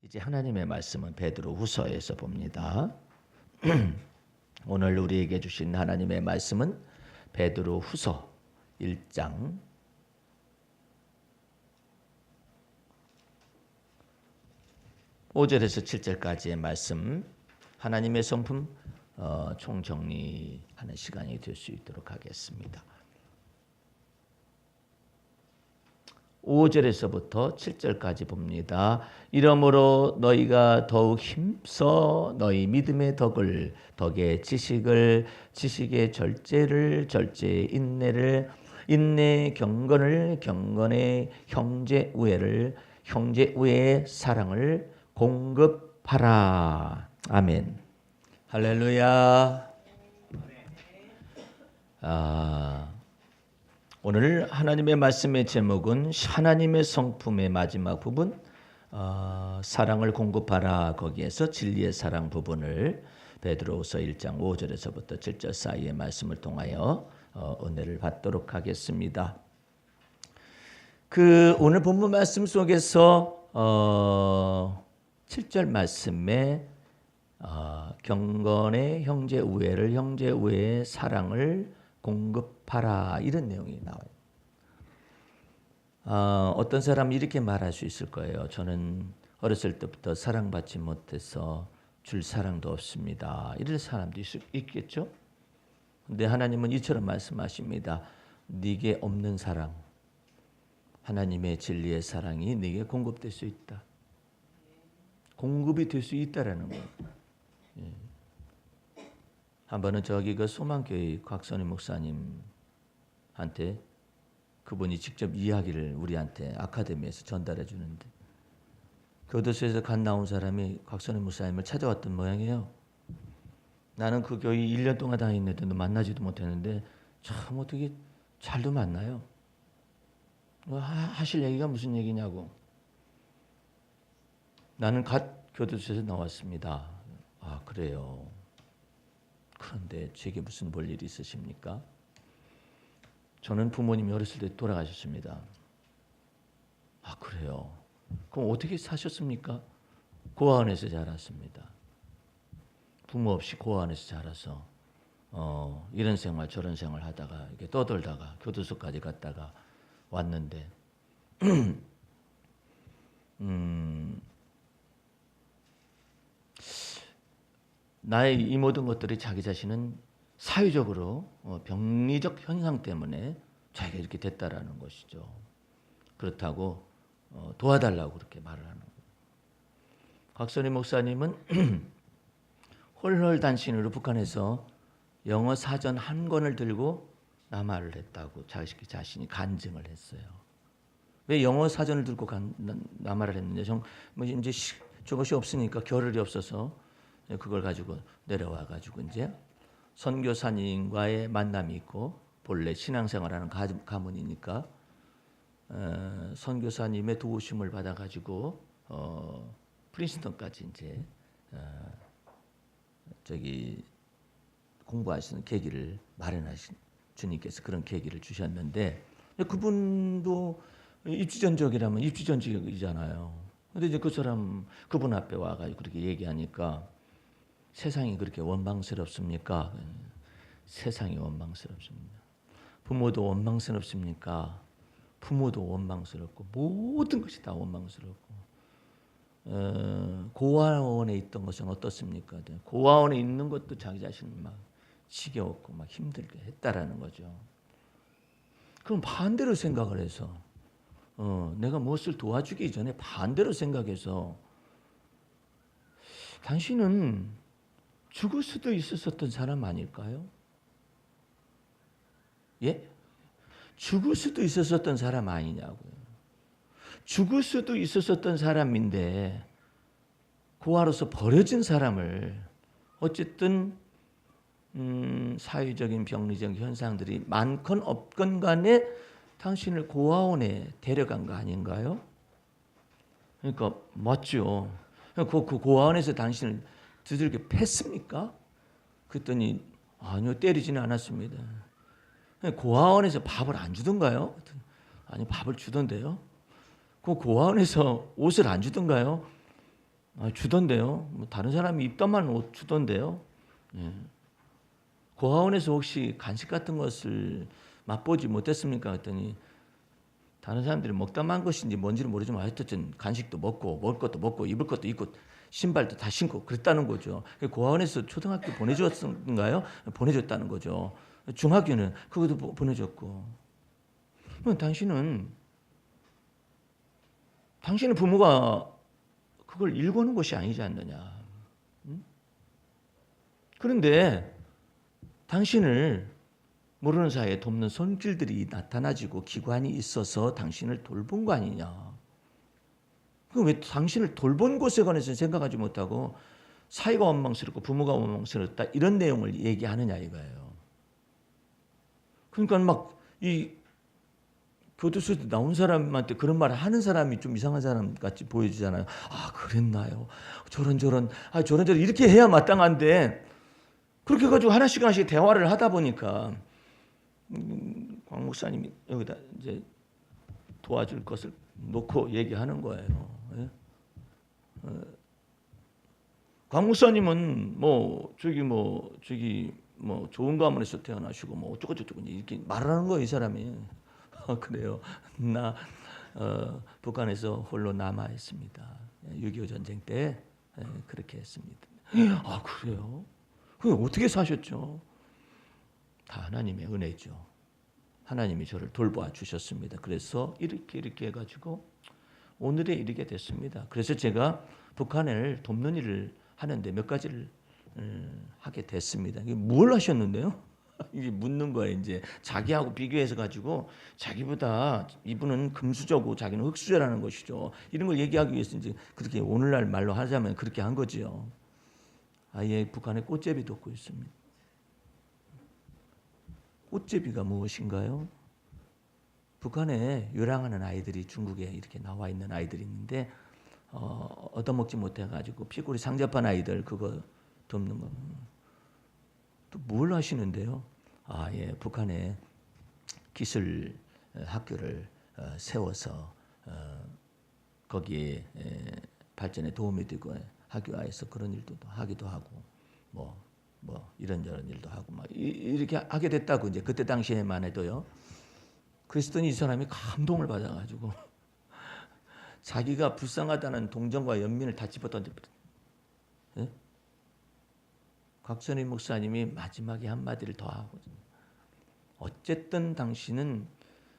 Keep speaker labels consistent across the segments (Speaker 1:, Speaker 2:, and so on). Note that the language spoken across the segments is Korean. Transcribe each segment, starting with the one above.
Speaker 1: 이제 하나님의 말씀은 베드로후서에서 봅니다. 오늘 우리에게 주신 하나님의 말씀은 베드로후서 1장 5절에서 7절까지의 말씀, 하나님의 성품 총정리하는 시간이 될 수 있도록 하겠습니다. 5절에서부터 7절까지 봅니다. 이러므로 너희가 더욱 힘써 너희 믿음의 덕의 지식을, 지식의 절제를, 절제의 인내를, 인내의 경건을, 경건의 형제 우애를, 형제 우애의 사랑을 공급하라. 아멘. 할렐루야. 오늘 하나님의 말씀의 제목은 하나님의 성품의 마지막 부분, 사랑을 공급하라. 거기에서 진리의 사랑 부분을 베드로후서 1장 5절에서부터 7절 사이의 말씀을 통하여 은혜를 받도록 하겠습니다. 오늘 본문 말씀 속에서 7절 말씀에 경건의 형제 우애를, 형제 우애의 사랑을 공급하라, 이런 내용이 나와요. 어떤 사람이 이렇게 말할 수 있을 거예요. 저는 어렸을 때부터 사랑받지 못해서 줄 사랑도 없습니다. 이런 사람도 있겠죠. 근데 하나님은 이처럼 말씀하십니다. 네게 없는 사랑, 하나님의 진리의 사랑이 네게 공급될 수 있다. 공급이 될 수 있다라는 거예요. 예. 한 번은 저기 소망교회 곽선희 목사님한테 그분이 직접 이야기를 우리한테 아카데미에서 전달해 주는데, 교도소에서 갓 나온 사람이 곽선희 목사님을 찾아왔던 모양이에요. 나는 그 교회 1년 동안 다녔는데도 만나지도 못했는데 참 어떻게 잘도 만나요. 하실 얘기가 무슨 얘기냐고. 나는 갓 교도소에서 나왔습니다. 아, 그래요. 그런데 제게 무슨 볼 일이 있으십니까? 저는 부모님이 어렸을 때 돌아가셨습니다. 아, 그래요. 그럼 어떻게 사셨습니까? 고아원에서 자랐습니다. 부모 없이 고아원에서 자라서 이런 생활 저런 생활 하다가 이렇게 떠돌다가 교도소까지 갔다가 왔는데 나의 이 모든 것들이 자기 자신은 사회적으로 병리적 현상 때문에 자기가 이렇게 됐다라는 것이죠. 그렇다고 도와달라고 그렇게 말을 하는 거예요. 곽선희 목사님은 홀홀단신으로 북한에서 영어 사전 한 권을 들고 남하를 했다고 자신이 간증을 했어요. 왜 영어 사전을 들고 남하를 했느냐? 이제 저것이 없으니까 겨를이 없어서 그걸 가지고 내려와 가지고 이제 선교사님과의 만남이 있고, 본래 신앙생활하는 가문이니까 선교사님의 도우심을 받아 가지고 프린스턴까지 이제 저기 공부하시는 계기를 마련하신 주님께서 그런 계기를 주셨는데, 그분도 입지전적이라면 입지전적이잖아요. 근데 이제 그 사람 그분 앞에 와 가지고 그렇게 얘기하니까, 세상이 그렇게 원망스럽습니까? 세상이 원망스럽습니다. 부모도 원망스럽습니까? 부모도 원망스럽고 모든 것이 다 원망스럽고, 고아원에 있던 것은 어떻습니까? 고아원에 있는 것도 자기 자신을 막 지겨웠고 막 힘들게 했다라는 거죠. 그럼 반대로 생각을 해서 내가 무엇을 도와주기 전에 반대로 생각해서, 당신은 죽을 수도 있었던 사람 아닐까요? 예? 죽을 수도 있었던 사람 아니냐고요. 죽을 수도 있었던 사람인데 고아로서 버려진 사람을 어쨌든 사회적인 병리적 현상들이 많건 없건 간에 당신을 고아원에 데려간 거 아닌가요? 그러니까 맞죠. 그 고아원에서 당신을 두들겨 팼습니까? 그랬더니 아니요, 때리지는 않았습니다. 고아원에서 밥을 안 주던가요? 아니, 밥을 주던데요. 그 고아원에서 옷을 안 주던가요? 주던데요. 뭐 다른 사람이 입다만 옷 주던데요. 예. 고아원에서 혹시 간식 같은 것을 맛보지 못했습니까? 했더니 다른 사람들이 먹다만 것인지 뭔지는 모르지만 하여튼 간식도 먹고 먹을 것도 먹고 입을 것도 입고 신발도 다 신고 그랬다는 거죠. 고아원에서 초등학교 보내줬던가요? 보내줬다는 거죠. 중학교는 그것도 보내줬고. 그럼 당신의 부모가 그걸 일궈는 것이 아니지 않느냐. 그런데 당신을 모르는 사이에 돕는 손길들이 나타나지고 기관이 있어서 당신을 돌본 거 아니냐. 그럼 왜 당신을 돌본 것에 관해서는 생각하지 못하고 사이가 원망스럽고 부모가 원망스럽다 이런 내용을 얘기하느냐 이거예요. 그러니까 막 이 교도소에 나온 사람한테 그런 말을 하는 사람이 좀 이상한 사람 같이 보여지잖아요. 그랬나요? 저런 이렇게 해야 마땅한데 그렇게 해가지고 하나씩 대화를 하다 보니까 광 목사님이 여기다 이제 도와줄 것을 놓고 얘기하는 거예요. 예? 광 목사님은 좋은 가문에서 태어나시고 어쩌고저쩌고 이렇게 말하는 거예요, 이 사람이. 그래요. 나 북한에서 홀로 남아 있습니다. 6.25 전쟁 때 그렇게 했습니다. 그래요? 그럼 어떻게 사셨죠? 다 하나님의 은혜죠. 하나님이 저를 돌보아 주셨습니다. 그래서 이렇게 해가지고 오늘에 이르게 됐습니다. 그래서 제가 북한을 돕는 일을 하는데 몇 가지를 하게 됐습니다. 이게 뭘 하셨는데요? 이게 묻는 거예요. 이제 자기하고 비교해서 가지고 자기보다 이분은 금수저고 자기는 흙수저라는 것이죠. 이런 걸 얘기하기 위해서 이제 그렇게 오늘날 말로 하자면 그렇게 한 거지요. 아예 북한에 꽃제비 돕고 있습니다. 꽃제비가 무엇인가요? 북한에 요양하는 아이들이 중국에 이렇게 나와 있는 아이들이 있는데 얻어먹지 못해가지고 피골이 상접한 아이들 그거 돕는 거. 또 뭘 하시는데요? 북한에 기술 학교를 세워서 거기에 발전에 도움이 되고 학교에서 그런 일도 하기도 하고 이런저런 일도 하고 이렇게 하게 됐다고 이제 그때 당시에만 해도요. 그랬더니 이 사람이 감동을 받아가지고 자기가 불쌍하다는 동정과 연민을 다 집어던져버렸어요. 예? 곽선희 목사님이 마지막에 한마디를 더 하거든요. 어쨌든 당신은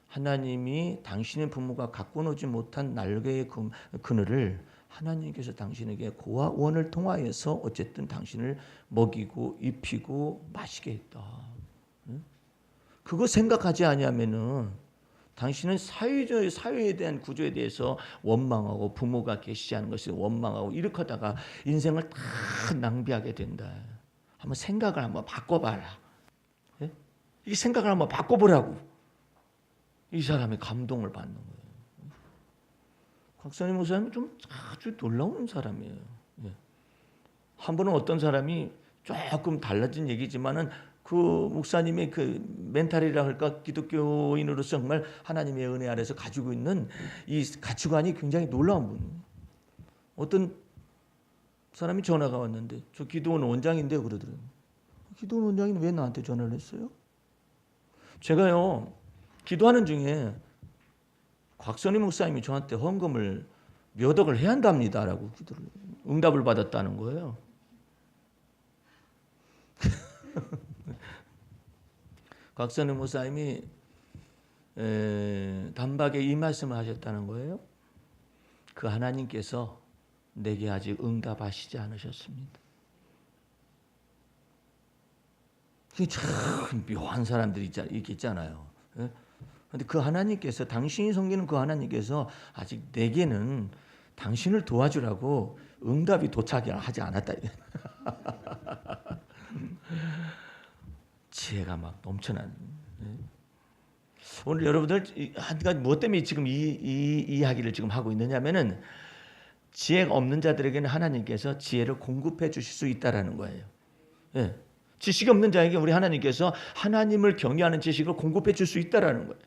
Speaker 1: 하나님이 당신의 부모가 갖고 오지 못한 날개의 그늘을 하나님께서 당신에게 고아원을 통하여서 어쨌든 당신을 먹이고 입히고 마시게 했다. 그거 생각하지 아니하면은 당신은 사회에 대한 구조에 대해서 원망하고 부모가 계시지 않은 것을 원망하고 이렇게 하다가 인생을 다 낭비하게 된다. 한번 생각을 한번 바꿔봐라. 예? 이 생각을 한번 바꿔보라고. 이 사람이 감동을 받는 거예요. 곽선희 목사님은 좀 아주 놀라운 사람이에요. 예. 한 번은 어떤 사람이 조금 달라진 얘기지만은 그 목사님의 그 멘탈이라 할까 기독교인으로서 정말 하나님의 은혜 아래서 가지고 있는 이 가치관이 굉장히 놀라운 분. 어떤 사람이 전화가 왔는데 저 기도원 원장인데요 그러더라고요. 기도원 원장이 왜 나한테 전화를 했어요? 제가요 기도하는 중에 곽선희 목사님이 저한테 헌금을 몇 억을 해야 한답니다라고 응답을 받았다는 거예요. 곽선희 목사님이 단박에 이 말씀을 하셨다는 거예요. 그 하나님께서 내게 아직 응답하시지 않으셨습니다. 그게 참 묘한 사람들이 있잖아요. 그런데 그 하나님께서 당신이 섬기는 그 하나님께서 아직 내게는 당신을 도와주라고 응답이 도착하지 않았다. 지혜가 막 넘쳐난. 오늘 여러분들 한 가지 무엇 때문에 지금 이 이야기를 지금 하고 있느냐면은 지혜가 없는 자들에게는 하나님께서 지혜를 공급해 주실 수 있다라는 거예요. 예. 지식이 없는 자에게 우리 하나님께서 하나님을 경외하는 지식을 공급해 줄 수 있다라는 거예요.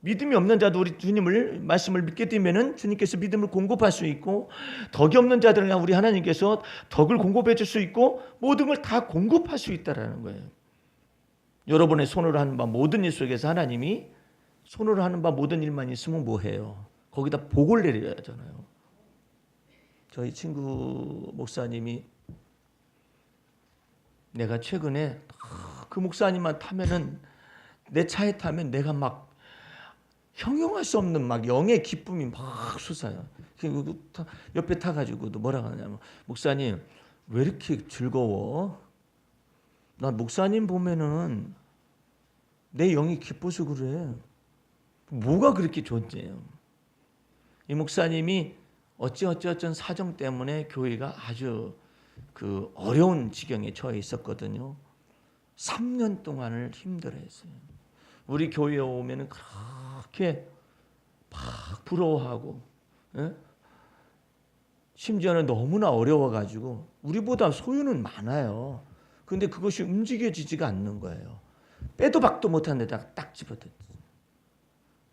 Speaker 1: 믿음이 없는 자도 우리 주님을 말씀을 믿게 되면은 주님께서 믿음을 공급할 수 있고, 덕이 없는 자들은 우리 하나님께서 덕을 공급해 줄 수 있고 모든 걸 다 공급할 수 있다라는 거예요. 여러분의 손으로 하는 바 모든 일 속에서 하나님이 손으로 하는 바 모든 일만 있으면 뭐해요? 거기다 복을 내려야 하잖아요. 저희 친구 목사님이, 내가 최근에 그 목사님만 타면은, 내 차에 타면 내가 막 형용할 수 없는 막 영의 기쁨이 막 솟아요. 옆에 타가지고도 뭐라고 하냐면, 목사님 왜 이렇게 즐거워? 나 목사님 보면은 내 영이 기뻐서 그래. 뭐가 그렇게 좋은지요? 이 목사님이 어찌어찌어쩐 사정 때문에 교회가 아주 그 어려운 지경에 처해 있었거든요. 3년 동안을 힘들어했어요. 우리 교회에 오면은 그렇게 막 부러워하고, 예? 심지어는 너무나 어려워가지고, 우리보다 소유는 많아요. 근데 그것이 움직여지지가 않는 거예요. 빼도 박도 못한 데다가 딱 집어댔어요.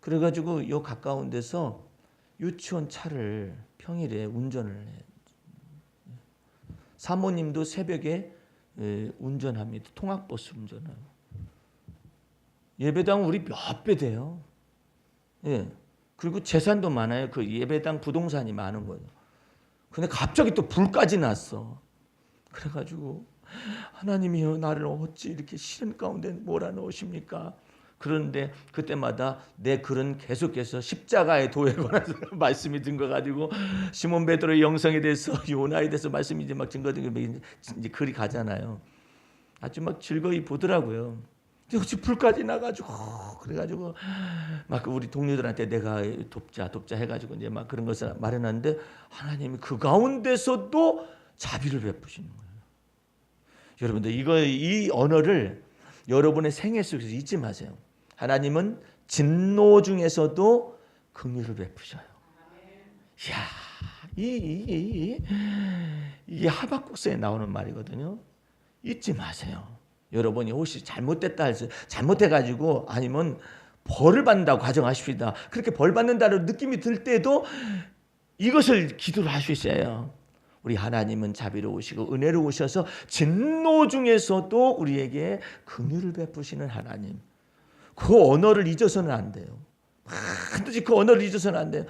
Speaker 1: 그래가지고 요 가까운 데서 유치원 차를 평일에 운전을 해요. 사모님도 새벽에 운전합니다. 통학버스 운전하고. 예배당 우리 몇 배 돼요. 예. 그리고 재산도 많아요. 그 예배당 부동산이 많은 거예요. 근데 갑자기 또 불까지 났어. 그래가지고 하나님이여, 나를 어찌 이렇게 시련 가운데 몰아넣으십니까? 그런데 그때마다 내 글은 계속해서 십자가의 도에 관해서 말씀이 증거가지고, 시몬 베드로의 영성에 대해서, 요나에 대해서 말씀이 이제 막 증거되고 이제 글이 가잖아요. 아주 막 즐거이 보더라고요. 혹시 불까지 나가지고, 그래가지고 막 우리 동료들한테 내가 돕자 해가지고 이제 막 그런 것을 마련하는데, 하나님이 그 가운데서도 자비를 베푸시는 거예요. 여러분들 이 언어를 여러분의 생애 속에서 잊지 마세요. 하나님은 진노 중에서도 긍휼을 베푸셔요. 이야, 이게 하박국서에 나오는 말이거든요. 잊지 마세요. 여러분이 혹시 잘못해가지고 아니면 벌을 받는다고 가정하십시다. 그렇게 벌 받는다는 느낌이 들 때도 이것을 기도를 할 수 있어요. 우리 하나님은 자비로우시고 은혜로우셔서 진노 중에서도 우리에게 긍휼을 베푸시는 하나님. 그 언어를 잊어서는 안 돼요. 반드시 그 언어를 잊어서는 안 돼요.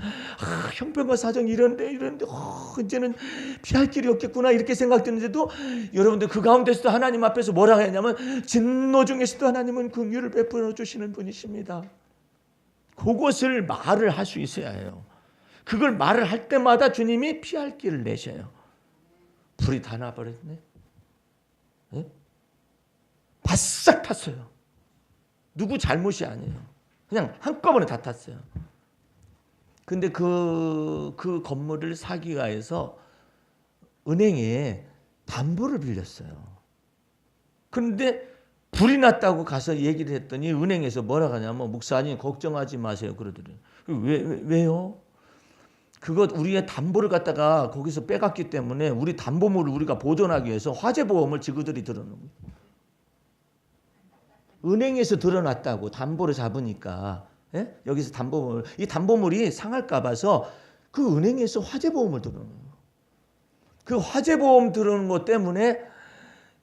Speaker 1: 형편과 사정이 이런데 이제는 피할 길이 없겠구나 이렇게 생각되는데도, 여러분들 그 가운데서도 하나님 앞에서 뭐라고 했냐면, 진노 중에서도 하나님은 긍휼을 베풀어 주시는 분이십니다. 그것을 말을 할 수 있어야 해요. 그걸 말을 할 때마다 주님이 피할 길을 내셔요. 불이 다 나버렸네. 네? 바싹 탔어요. 누구 잘못이 아니에요. 그냥 한꺼번에 다 탔어요. 근데 그 건물을 사기가 해서 은행에 담보를 빌렸어요. 그런데 불이 났다고 가서 얘기를 했더니 은행에서 뭐라고 하냐면, 목사님 걱정하지 마세요 그러더래요. 왜요? 그것 우리의 담보를 갖다가 거기서 빼갔기 때문에 우리 담보물을 우리가 보존하기 위해서 화재보험을 그들이 들어놓은 거예요. 은행에서 들어놨다고 담보를 잡으니까, 예? 여기서 담보물, 이 담보물이 상할까 봐서 그 은행에서 화재보험을 들어놓은 거예요. 그 화재보험 들어놓은 것 때문에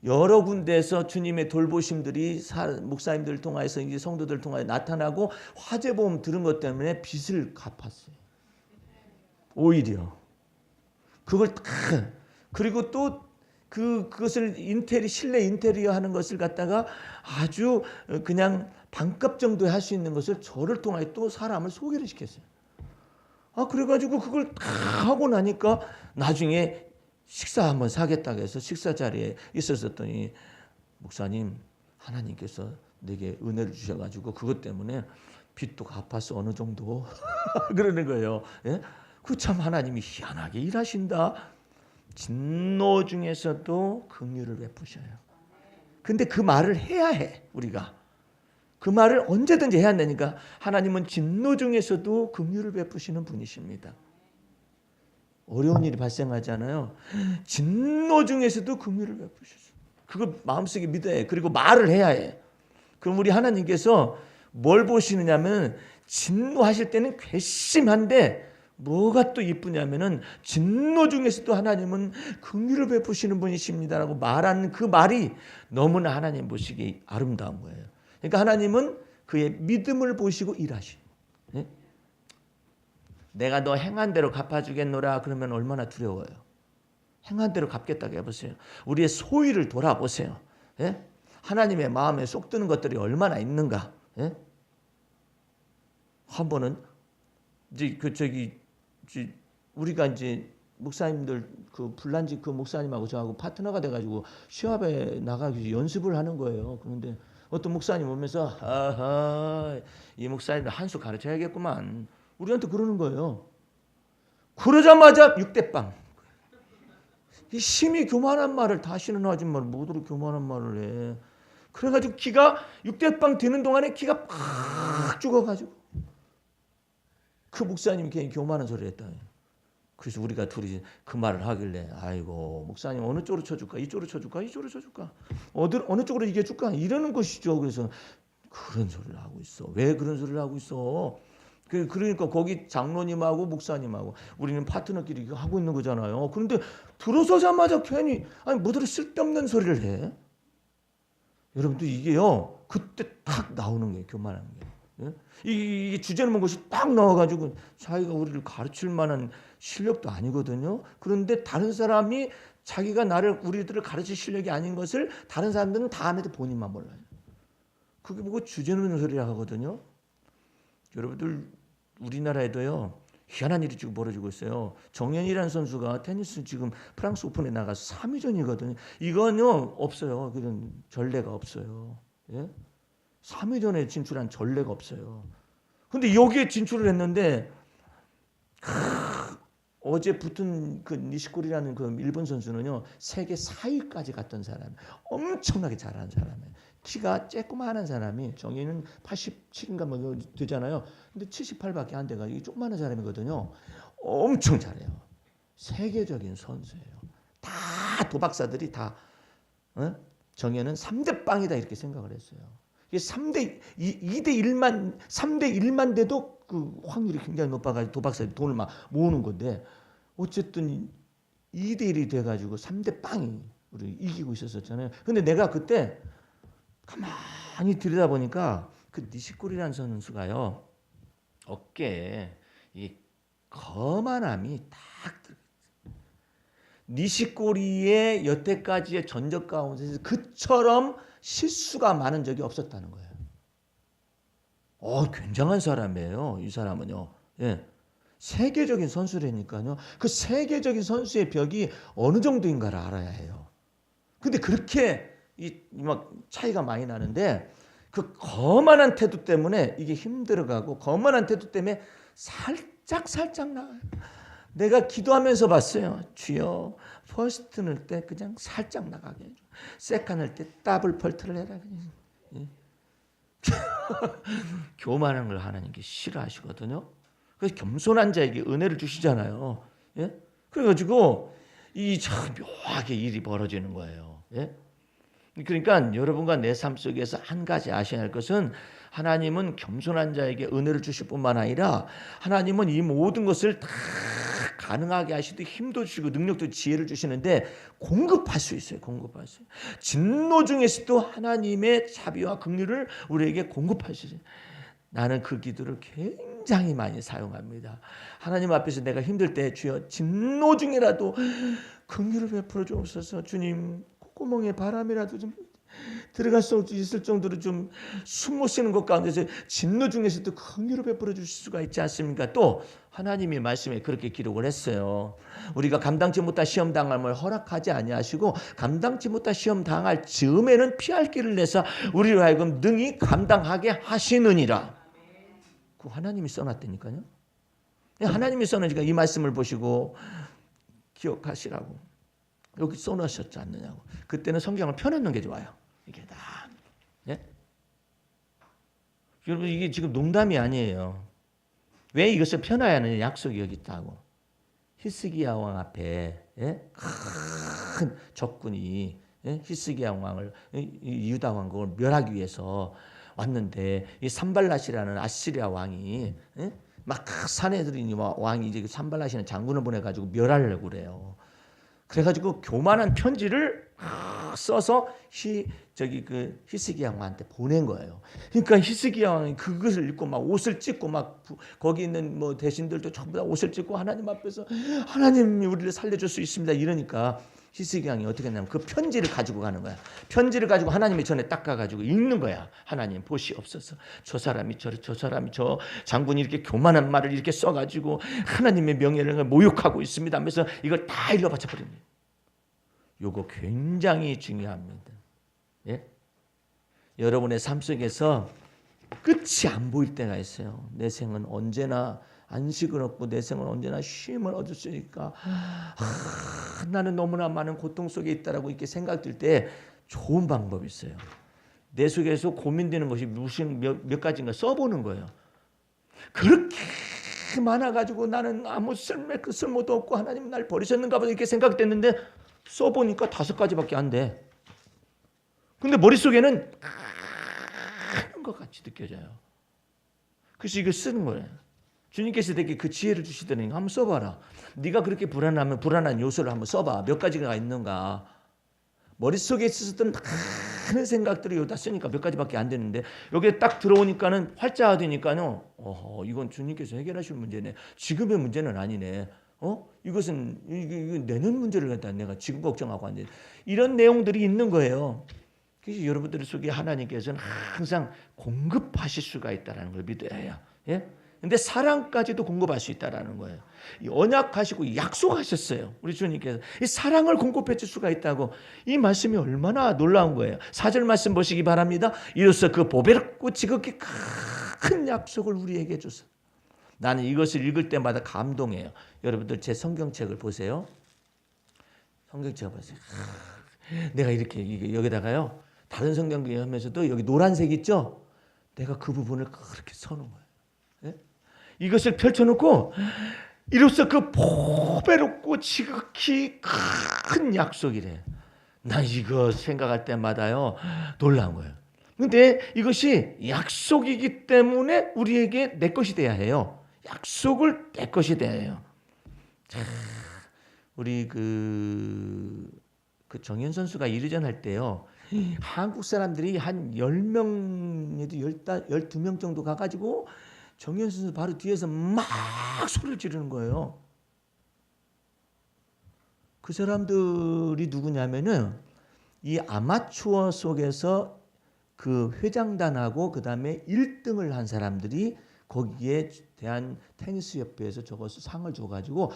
Speaker 1: 여러 군데에서 주님의 돌보심들이 목사님들 통해서 이제 성도들 통해 나타나고, 화재보험 들은 것 때문에 빚을 갚았어요. 오히려 그걸 다, 그리고 또 그것을 실내 인테리어 하는 것을 갖다가 아주 그냥 반값 정도에 할 수 있는 것을 저를 통해 또 사람을 소개를 시켰어요. 그래가지고 그걸 다 하고 나니까 나중에 식사 한번 사겠다고 해서 식사 자리에 있었더니, 목사님 하나님께서 내게 은혜를 주셔가지고 그것 때문에 빚도 갚았어 어느 정도 그러는 거예요. 예? 그 참 하나님이 희한하게 일하신다. 진노 중에서도 긍휼을 베푸셔요. 근데 그 말을 해야 해. 우리가 그 말을 언제든지 해야 되니까, 하나님은 진노 중에서도 긍휼을 베푸시는 분이십니다. 어려운 일이 발생하잖아요. 진노 중에서도 긍휼을 베푸셔요. 그걸 마음속에 믿어야 해. 그리고 말을 해야 해. 그럼 우리 하나님께서 뭘 보시느냐면, 진노하실 때는 괘씸한데 뭐가 또 이쁘냐면은 진노 중에서도 하나님은 긍휼을 베푸시는 분이십니다라고 말하는 그 말이 너무나 하나님 보시기에 아름다운 거예요. 그러니까 하나님은 그의 믿음을 보시고 일하시는 거예요. 예? 내가 너 행한 대로 갚아주겠노라 그러면 얼마나 두려워요. 행한 대로 갚겠다고 해보세요. 우리의 소위를 돌아보세요. 예? 하나님의 마음에 쏙 드는 것들이 얼마나 있는가. 예? 한 번은 이제 우리가 이제 목사님들 그 불란지 그 목사님하고 저하고 파트너가 돼가지고 시합에 나가기 연습을 하는 거예요. 그런데 어떤 목사님 오면서 아하 이 목사님들 한 수 가르쳐야겠구만 우리한테 그러는 거예요. 그러자마자 6대 빵. 이 심히 교만한 말을 다시는 하지 말 뭐더러 교만한 말을 해. 그래가지고 기가 6대 빵 되는 동안에 기가 팍 죽어가지고 그 목사님이 괜히 교만한 소리를 했다. 그래서 우리가 둘이 그 말을 하길래 아이고 목사님 어느 쪽으로 쳐줄까? 이쪽으로 쳐줄까? 이쪽으로 쳐줄까? 어느 쪽으로 이겨줄까? 이러는 것이죠. 그래서 그런 소리를 하고 있어. 왜 그런 소리를 하고 있어? 그러니까 거기 장로님하고 목사님하고 우리는 파트너끼리 하고 있는 거잖아요. 그런데 들어서자마자 괜히 아니 뭐더러 쓸데없는 소리를 해. 여러분들 이게요. 그때 탁 나오는 거예요. 교만한 게. 예? 이게 주제넘은 것이 딱 나와가지고 자기가 우리를 가르칠 만한 실력도 아니거든요. 그런데 다른 사람이 자기가 우리들을 가르칠 실력이 아닌 것을 다른 사람들은 다 아는데 본인만 몰라요. 그게 보고 주제넘는 소리라 하거든요. 여러분들 우리나라에도요 희한한 일이 지금 벌어지고 있어요. 정현이라는 선수가 테니스 지금 프랑스 오픈에 나가서 3위전이거든요. 이건요 없어요. 그런 전례가 없어요. 예? 3위전에 진출한 전례가 없어요. 근데 여기에 진출을 했는데 어제 붙은 그 니시코리라는 그 일본 선수는요 세계 4위까지 갔던 사람, 엄청나게 잘하는 사람이에요. 키가 쬐끄만한 사람이 정의는 87인가 뭐 되잖아요. 근데 78밖에 안 돼가 이게 조그마한 사람이거든요. 엄청 잘해요. 세계적인 선수예요. 다 도박사들이 다 정의는 3대 빵이다 이렇게 생각을 했어요. 이게 3대 1만 돼도 그 확률이 굉장히 높아가지고 도박사들이 돈을 막 모으는 건데 어쨌든 2대 1이 돼가지고 3대 빵이 우리 이기고 있었잖아요. 근데 내가 그때 가만히 들여다보니까 그 니시코리라는 선수가요 어깨에 이 거만함이 딱 들어있어요. 니시코리의 여태까지의 전적 가운데서 그처럼 실수가 많은 적이 없었다는 거예요. 굉장한 사람이에요. 이 사람은요. 예. 세계적인 선수라니까요. 그 세계적인 선수의 벽이 어느 정도인가를 알아야 해요. 근데 그렇게 막 차이가 많이 나는데 그 거만한 태도 때문에 이게 힘들어가고 거만한 태도 때문에 살짝 나가요. 내가 기도하면서 봤어요. 주여 퍼스트 넣을 때 그냥 살짝 나가게 해줘. 세컨 할 때 더블 펄트를 해라. 예. 교만한 걸 하나님께 싫어하시거든요. 그래서 겸손한 자에게 은혜를 주시잖아요. 예? 그래가지고 이 참 묘하게 일이 벌어지는 거예요. 예? 그러니까 여러분과 내 삶 속에서 한 가지 아셔야 할 것은 하나님은 겸손한 자에게 은혜를 주실 뿐만 아니라 하나님은 이 모든 것을 다 가능하게 하시듯 힘도 주시고 능력도 지혜를 주시는데 공급할 수 있어요. 공급할 수 있어요. 진노 중에서도 하나님의 자비와 긍휼을 우리에게 공급할 수 있어요. 나는 그 기도를 굉장히 많이 사용합니다. 하나님 앞에서 내가 힘들 때 주여 진노 중이라도 긍휼을 베풀어 주옵소서. 주님 콧구멍에 바람이라도 좀 들어갈 수 있을 정도로 좀 숨 못 쉬는 것 가운데서 진노 중에서도 긍휼을 베풀어 주실 수가 있지 않습니까? 또 하나님이 말씀에 그렇게 기록을 했어요. 우리가 감당치 못할 시험 당함을 허락하지 아니하시고 감당치 못할 시험 당할 즈음에는 피할 길을 내서 우리로 하여금 능히 감당하게 하시느니라. 그 하나님이 써놨다니까요. 하나님이 써놓으니까 이 말씀을 보시고 기억하시라고. 여기 써놓으셨지 않느냐고. 그때는 성경을 펴놓는 게 좋아요. 이게 다. 예? 여러분 이게 지금 농담이 아니에요. 왜 이것을 펴놔야 하느냐. 약속이 여기 있다고. 히스기야 왕 앞에 큰 적군이 히스기야 왕을 유다 왕국을 멸하기 위해서 왔는데 이 산발랏이라는 아시리아 왕이 막 사내들이 왕이 이제 산발랏이라는 장군을 보내가지고 멸하려고 그래요. 그래가지고 교만한 편지를 써서 히스기야 왕한테 보낸 거예요. 그러니까 히스기야 왕이 그것을 읽고 막 옷을 찢고 막 거기 있는 뭐 대신들도 전부 다 옷을 찢고 하나님 앞에서 하나님이 우리를 살려줄 수 있습니다. 이러니까 히스기야 왕이 어떻게 했냐면 그 편지를 가지고 가는 거야. 편지를 가지고 하나님의 전에 딱 가가지고 읽는 거야. 하나님 보시옵소서. 저 사람이 저 장군이 이렇게 교만한 말을 이렇게 써가지고 하나님의 명예를 모욕하고 있습니다 하면서 이걸 다 일러바쳐 버립니다. 요거 굉장히 중요합니다. 예? 여러분의 삶 속에서 끝이 안 보일 때가 있어요. 내 생은 언제나 안식을 얻고 내 생은 언제나 쉼을 얻을 수 있으니까 나는 너무나 많은 고통 속에 있다라고 이렇게 생각될 때 좋은 방법이 있어요. 내 속에서 고민되는 것이 무슨 몇 가지인가 써보는 거예요. 그렇게 많아가지고 나는 아무 쓸모도 없고 하나님 날 버리셨는가 보다 이렇게 생각됐는데 써보니까 5가지밖에 안 돼. 근데 머릿속에는 큰 것 같이 느껴져요. 그래서 이거 쓰는 거예요. 주님께서 내게 그 지혜를 주시더니 한번 써봐라. 네가 그렇게 불안하면 불안한 요소를 한번 써봐. 몇 가지가 있는가. 머릿속에 있었던 많은 생각들이 여기다 쓰니까 몇 가지밖에 안 되는데 여기에 딱 들어오니까는 활자화되니까요. 이건 주님께서 해결하실 문제네. 지금의 문제는 아니네. 이것은 이거 내년 문제를 갖다 내가 지금 걱정하고 앉아. 이런 내용들이 있는 거예요. 그래서 여러분들 속에 하나님께서는 항상 공급하실 수가 있다는 걸 믿어야 해요. 예? 근데 사랑까지도 공급할 수 있다는 거예요. 언약하시고 약속하셨어요. 우리 주님께서 이 사랑을 공급해 줄 수가 있다고. 이 말씀이 얼마나 놀라운 거예요. 4절 말씀 보시기 바랍니다. 이로써 그 보배롭고 지극히 큰 약속을 우리에게 줬어. 나는 이것을 읽을 때마다 감동해요. 여러분들 제 성경책을 보세요. 성경책을 보세요. 내가 이렇게 여기다가요. 다른 성경을 하면서도 여기 노란색 있죠? 내가 그 부분을 그렇게 써놓은 거예요. 예? 이것을 펼쳐놓고 이로써 그 보배롭고 지극히 큰 약속이래. 난 이거 생각할 때마다요. 놀라운 거예요. 근데 이것이 약속이기 때문에 우리에게 내 것이 돼야 해요. 약속을 내 것이 돼야 해요. 자, 우리 그 정현 선수가 이르전 할 때요. 한국 사람들이 한 10명에도 12명 정도 가가지고 정현 선수 바로 뒤에서 막 소리를 지르는 거예요. 그 사람들이 누구냐면은 이 아마추어 속에서 그 회장단하고 그 다음에 1등을 한 사람들이 거기에 대한 테니스 협회에서 저것을 상을 줘가지고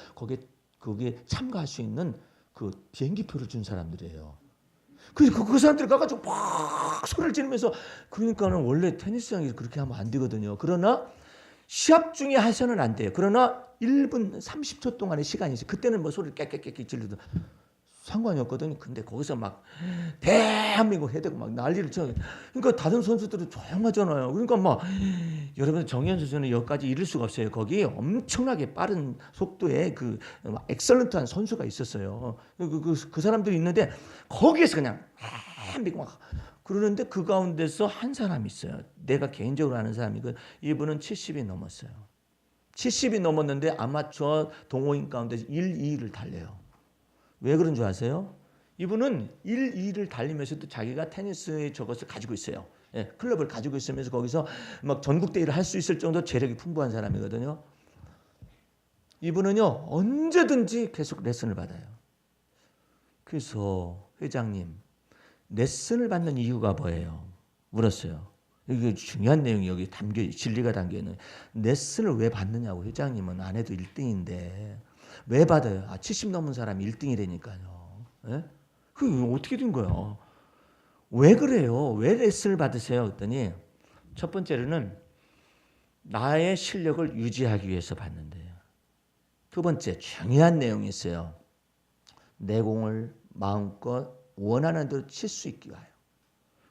Speaker 1: 거기에 참가할 수 있는 그 비행기표를 준 사람들이에요. 그래서 그 사람들이 가가지고 막 소리를 지르면서 그러니까는 원래 테니스장이 그렇게 하면 안 되거든요. 그러나 시합 중에 해서는 안 돼요. 그러나 1분 30초 동안의 시간이 있어요. 그때는 뭐 소리를 깨깨깨깨 지르도 상관이 없거든요. 근데 거기서 막 대한민국 해대고 막 난리를 쳐. 그러니까 다른 선수들은 조용하잖아요. 그러니까 막 여러분 정현 선수는 여기까지 이를 수가 없어요. 거기 엄청나게 빠른 속도의 그 엑설런트한 선수가 있었어요. 그 사람들이 있는데 거기에서 그냥 대한민국 막 그러는데 그 가운데서 한 사람이 있어요. 내가 개인적으로 아는 사람이 이분은 70이 넘었어요. 70이 넘었는데 아마추어 동호인 가운데 1, 2위를 달려요. 왜 그런 줄 아세요? 이분은 1, 2위를 달리면서도 자기가 테니스의 저것을 가지고 있어요. 예, 클럽을 가지고 있으면서 거기서 막 전국 대회를 할 수 있을 정도 재력이 풍부한 사람이거든요. 이분은요 언제든지 계속 레슨을 받아요. 그래서 회장님 레슨을 받는 이유가 뭐예요? 물었어요. 이게 중요한 내용이 여기 진리가 담겨 있는. 레슨을 왜 받느냐고. 회장님은 안 해도 1등인데 왜 받아요? 70 넘은 사람이 1등이라니까요. 예? 그게 어떻게 된 거야? 왜 그래요? 왜 레슨을 받으세요? 그랬더니 첫 번째로는 나의 실력을 유지하기 위해서 받는데요. 두 번째 중요한 내용이 있어요. 내 공을 마음껏 원하는 대로 칠 수 있게 와요.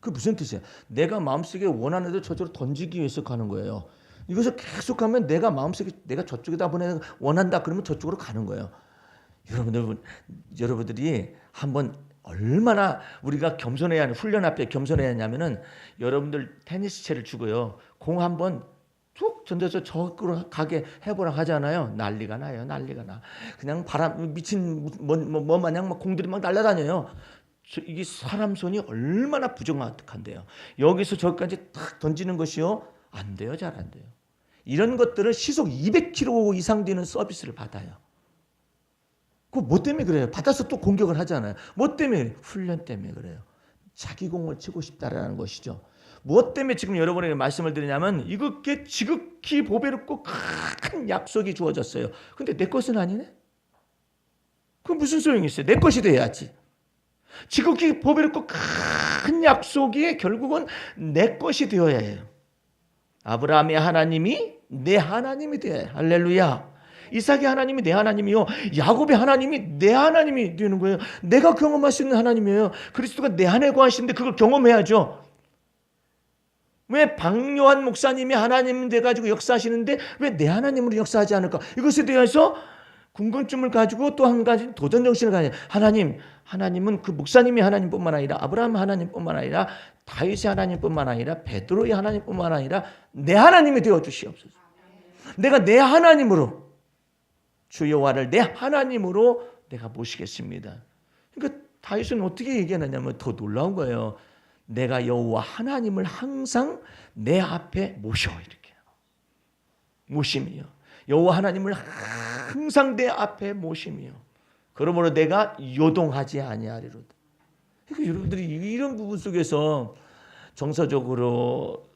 Speaker 1: 그게 무슨 뜻이에요? 내가 마음속에 원하는 대로 저쪽으로 던지기 위해서 가는 거예요. 이것을 계속하면 내가 마음속에 내가 저쪽에다 원한다 그러면 저쪽으로 가는 거예요. 여러분들이 한번 얼마나 우리가 겸손해야 하는, 훈련 앞에 겸손해야 하냐면은, 여러분들 테니스채를 주고요, 공 한번 쭉 던져서 저쪽으로 가게 해보라 하잖아요. 난리가 나요. 난리가 나. 그냥 바람, 미친 뭐 마냥 막 공들이 막 날아다녀요. 이게 사람 손이 얼마나 부정확한데요. 여기서 저기까지 탁 던지는 것이요, 안 돼요. 잘 안 돼요. 이런 것들은 시속 200km 이상 되는 서비스를 받아요. 그 뭐 때문에 그래요? 받아서 또 공격을 하잖아요. 뭐 때문에 그래요? 훈련 때문에 그래요. 자기 공을 치고 싶다라는 것이죠. 무엇 때문에 지금 여러분에게 말씀을 드리냐면, 이것께 지극히 보배롭고 큰 약속이 주어졌어요. 근데 내 것은 아니네? 그럼 무슨 소용이 있어요? 내 것이 돼야지. 지극히 보배롭고 큰 약속이 결국은 내 것이 되어야 해요. 아브라함의 하나님이 내 하나님이 돼. 할렐루야. 이삭의 하나님이 내 하나님이요, 야곱의 하나님이 내 하나님이 되는 거예요. 내가 경험할 수 있는 하나님이에요. 그리스도가 내 안에 거하시는데 그걸 경험해야죠. 왜 박요한 목사님이 하나님 돼가지고 역사하시는데 왜 내 하나님으로 역사하지 않을까? 이것에 대해서 궁금증을 가지고 또 한 가지 도전정신을 가져요. 하나님은 그 목사님이 하나님뿐만 아니라 아브라함 하나님뿐만 아니라 다윗의 하나님뿐만 아니라 베드로의 하나님뿐만 아니라 내 하나님이 되어 주시옵소서. 내가 내 하나님으로, 주 여호와를 내 하나님으로 내가 모시겠습니다. 그러니까 다윗은 어떻게 얘기하느냐면 더 놀라운 거예요. 내가 여호와 하나님을 항상 내 앞에 모셔, 이렇게 모심이요. 여호와 하나님을 항상 내 앞에 모심이요. 그러므로 내가 요동하지 아니하리로다. 그러니까 여러분들이 이런 부분 속에서 정서적으로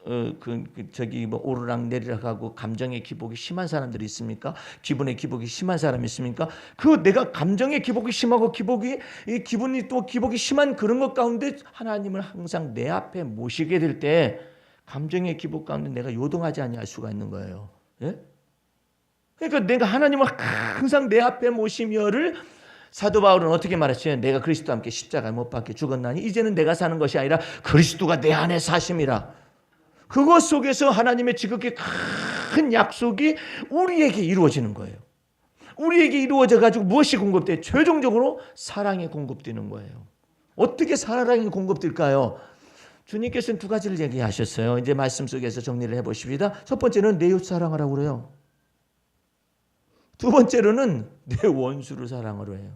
Speaker 1: 뭐 오르락내리락 하고 감정의 기복이 심한 사람들이 있습니까? 기분의 기복이 심한 사람이 있습니까? 그 내가 감정의 기복이 심하고 기분이 또 기복이 심한 그런 것 가운데 하나님을 항상 내 앞에 모시게 될 때 감정의 기복 가운데 내가 요동하지 아니할 수가 있는 거예요. 예? 그러니까 내가 하나님을 항상 내 앞에 모시며를 사도 바울은 어떻게 말했어요? 내가 그리스도와 함께 십자가에 못 박혀 죽었나니 이제는 내가 사는 것이 아니라 그리스도가 내 안에 사심이라. 그것 속에서 하나님의 지극히 큰 약속이 우리에게 이루어지는 거예요. 우리에게 이루어져 가지고 무엇이 공급돼요? 최종적으로 사랑이 공급되는 거예요. 어떻게 사랑이 공급될까요? 주님께서는 두 가지를 얘기하셨어요. 이제 말씀 속에서 정리를 해보십니다. 첫 번째는 내 이웃 사랑하라고 그래요. 두 번째로는 내 원수를 사랑하라 해요.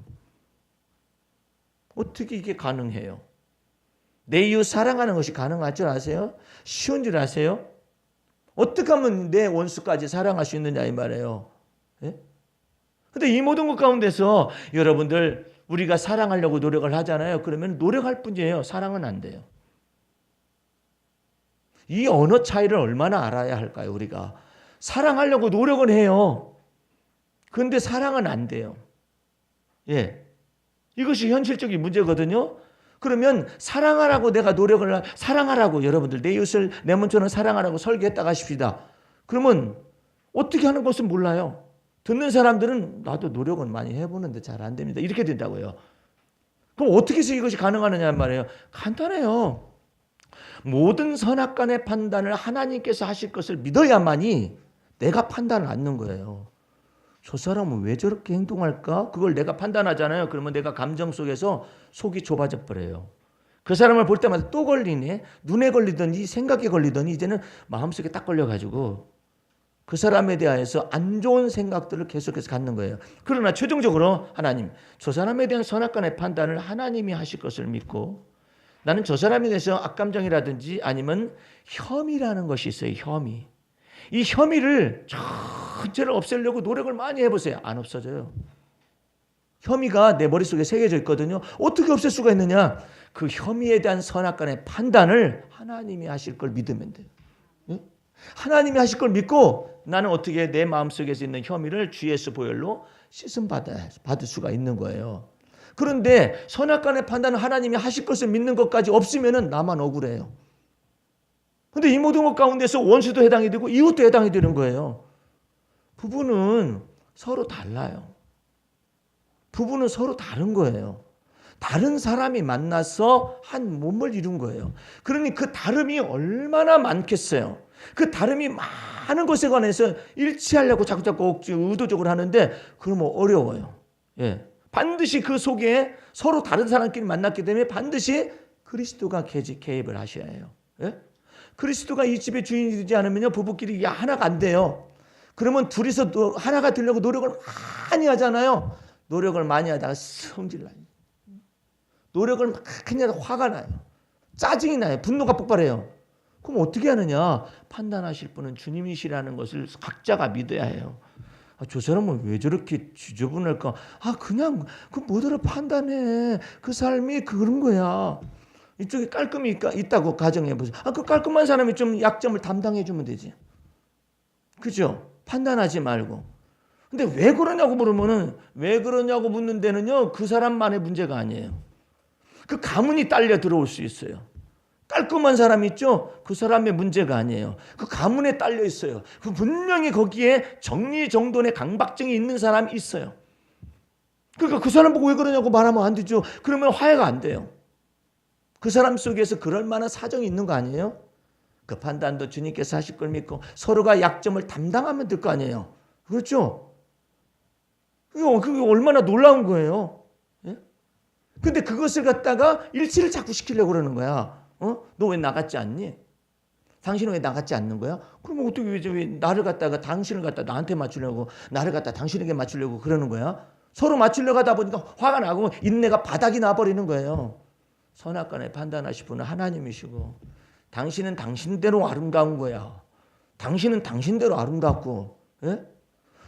Speaker 1: 어떻게 이게 가능해요? 내 이웃 사랑하는 것이 가능할 줄 아세요? 쉬운 줄 아세요? 어떻게 하면 내 원수까지 사랑할 수 있느냐 이 말이에요. 예? 근데 이 모든 것 가운데서 여러분들 우리가 사랑하려고 노력을 하잖아요. 그러면 노력할 뿐이에요. 사랑은 안 돼요. 이 언어 차이를 얼마나 알아야 할까요? 우리가 사랑하려고 노력은 해요. 그런데 사랑은 안 돼요. 예, 이것이 현실적인 문제거든요. 그러면 사랑하라고 내가 노력을 사랑하라고 여러분들 내 이웃을 내 몸처럼 사랑하라고 설계했다가 하십시다. 그러면 어떻게 하는 것은 몰라요. 듣는 사람들은 나도 노력은 많이 해보는데 잘 안 됩니다. 이렇게 된다고요. 그럼 어떻게 해서 이것이 가능하느냐 말이에요. 간단해요. 모든 선악간의 판단을 하나님께서 하실 것을 믿어야만이 내가 판단을 않는 거예요. 저 사람은 왜 저렇게 행동할까? 그걸 내가 판단하잖아요. 그러면 내가 감정 속에서 속이 좁아져 버려요. 그 사람을 볼 때마다 또 걸리네. 눈에 걸리더니 생각에 걸리더니 이제는 마음속에 딱 걸려가지고 그 사람에 대해서 안 좋은 생각들을 계속해서 갖는 거예요. 그러나 최종적으로 하나님, 저 사람에 대한 선악간의 판단을 하나님이 하실 것을 믿고 나는 저 사람에 대해서 악감정이라든지 아니면 혐의라는 것이 있어요. 혐의. 이 혐의를 전체를 없애려고 노력을 많이 해보세요. 안 없어져요. 혐의가 내 머릿속에 새겨져 있거든요. 어떻게 없앨 수가 있느냐? 그 혐의에 대한 선악간의 판단을 하나님이 하실 걸 믿으면 돼요. 응? 하나님이 하실 걸 믿고 나는 어떻게 내 마음속에서 있는 혐의를 주 예수 보혈로 씻음 받을 수가 있는 거예요. 그런데 선악간의 판단을 하나님이 하실 것을 믿는 것까지 없으면 나만 억울해요. 그런데 이 모든 것 가운데서 원수도 해당이 되고 이웃도 해당이 되는 거예요. 부부는 서로 달라요. 부부는 서로 다른 거예요. 다른 사람이 만나서 한 몸을 이룬 거예요. 그러니 그 다름이 얼마나 많겠어요. 그 다름이 많은 것에 관해서 일치하려고 자꾸 의도적으로 하는데 그러면 어려워요. 예. 반드시 그 속에 서로 다른 사람끼리 만났기 때문에 반드시 그리스도가 개입을 하셔야 해요. 예? 그리스도가 이 집의 주인이 되지 않으면요, 부부끼리 하나가 안 돼요. 그러면 둘이서 하나가 되려고 노력을 많이 하잖아요. 노력을 많이 하다가 성질 나요. 노력을 많이 하다가 화가 나요. 짜증이 나요. 분노가 폭발해요. 그럼 어떻게 하느냐? 판단하실 분은 주님이시라는 것을 각자가 믿어야 해요. 저 사람은 왜 저렇게 지저분할까? 그냥 그 뭐더러 판단해. 그 삶이 그런 거야. 이쪽에 깔끔이 있다고 가정해 보세요. 그 깔끔한 사람이 좀 약점을 담당해 주면 되지. 그죠? 판단하지 말고. 근데 왜 그러냐고 물으면은, 왜 그러냐고 묻는 데는요, 그 사람만의 문제가 아니에요. 그 가문이 딸려 들어올 수 있어요. 깔끔한 사람 있죠? 그 사람의 문제가 아니에요. 그 가문에 딸려 있어요. 그 분명히 거기에 정리정돈의 강박증이 있는 사람이 있어요. 그러니까 그 사람 보고 왜 그러냐고 말하면 안 되죠. 그러면 화해가 안 돼요. 그 사람 속에서 그럴 만한 사정이 있는 거 아니에요? 그 판단도 주님께서 하실 걸 믿고 서로가 약점을 담당하면 될 거 아니에요. 그렇죠? 그게 얼마나 놀라운 거예요. 예? 근데 그것을 갖다가 일치를 자꾸 시키려고 그러는 거야. 너 왜 나갔지 않니? 당신은 왜 나갔지 않는 거야? 그러면 어떻게 왜 나를 갖다가 당신을 갖다 나한테 맞추려고, 나를 갖다 당신에게 맞추려고 그러는 거야? 서로 맞추려고 하다 보니까 화가 나고 인내가 바닥이 나버리는 거예요. 선악간에 판단하실 분은 하나님이시고, 당신은 당신대로 아름다운 거야. 당신은 당신대로 아름답고, 예?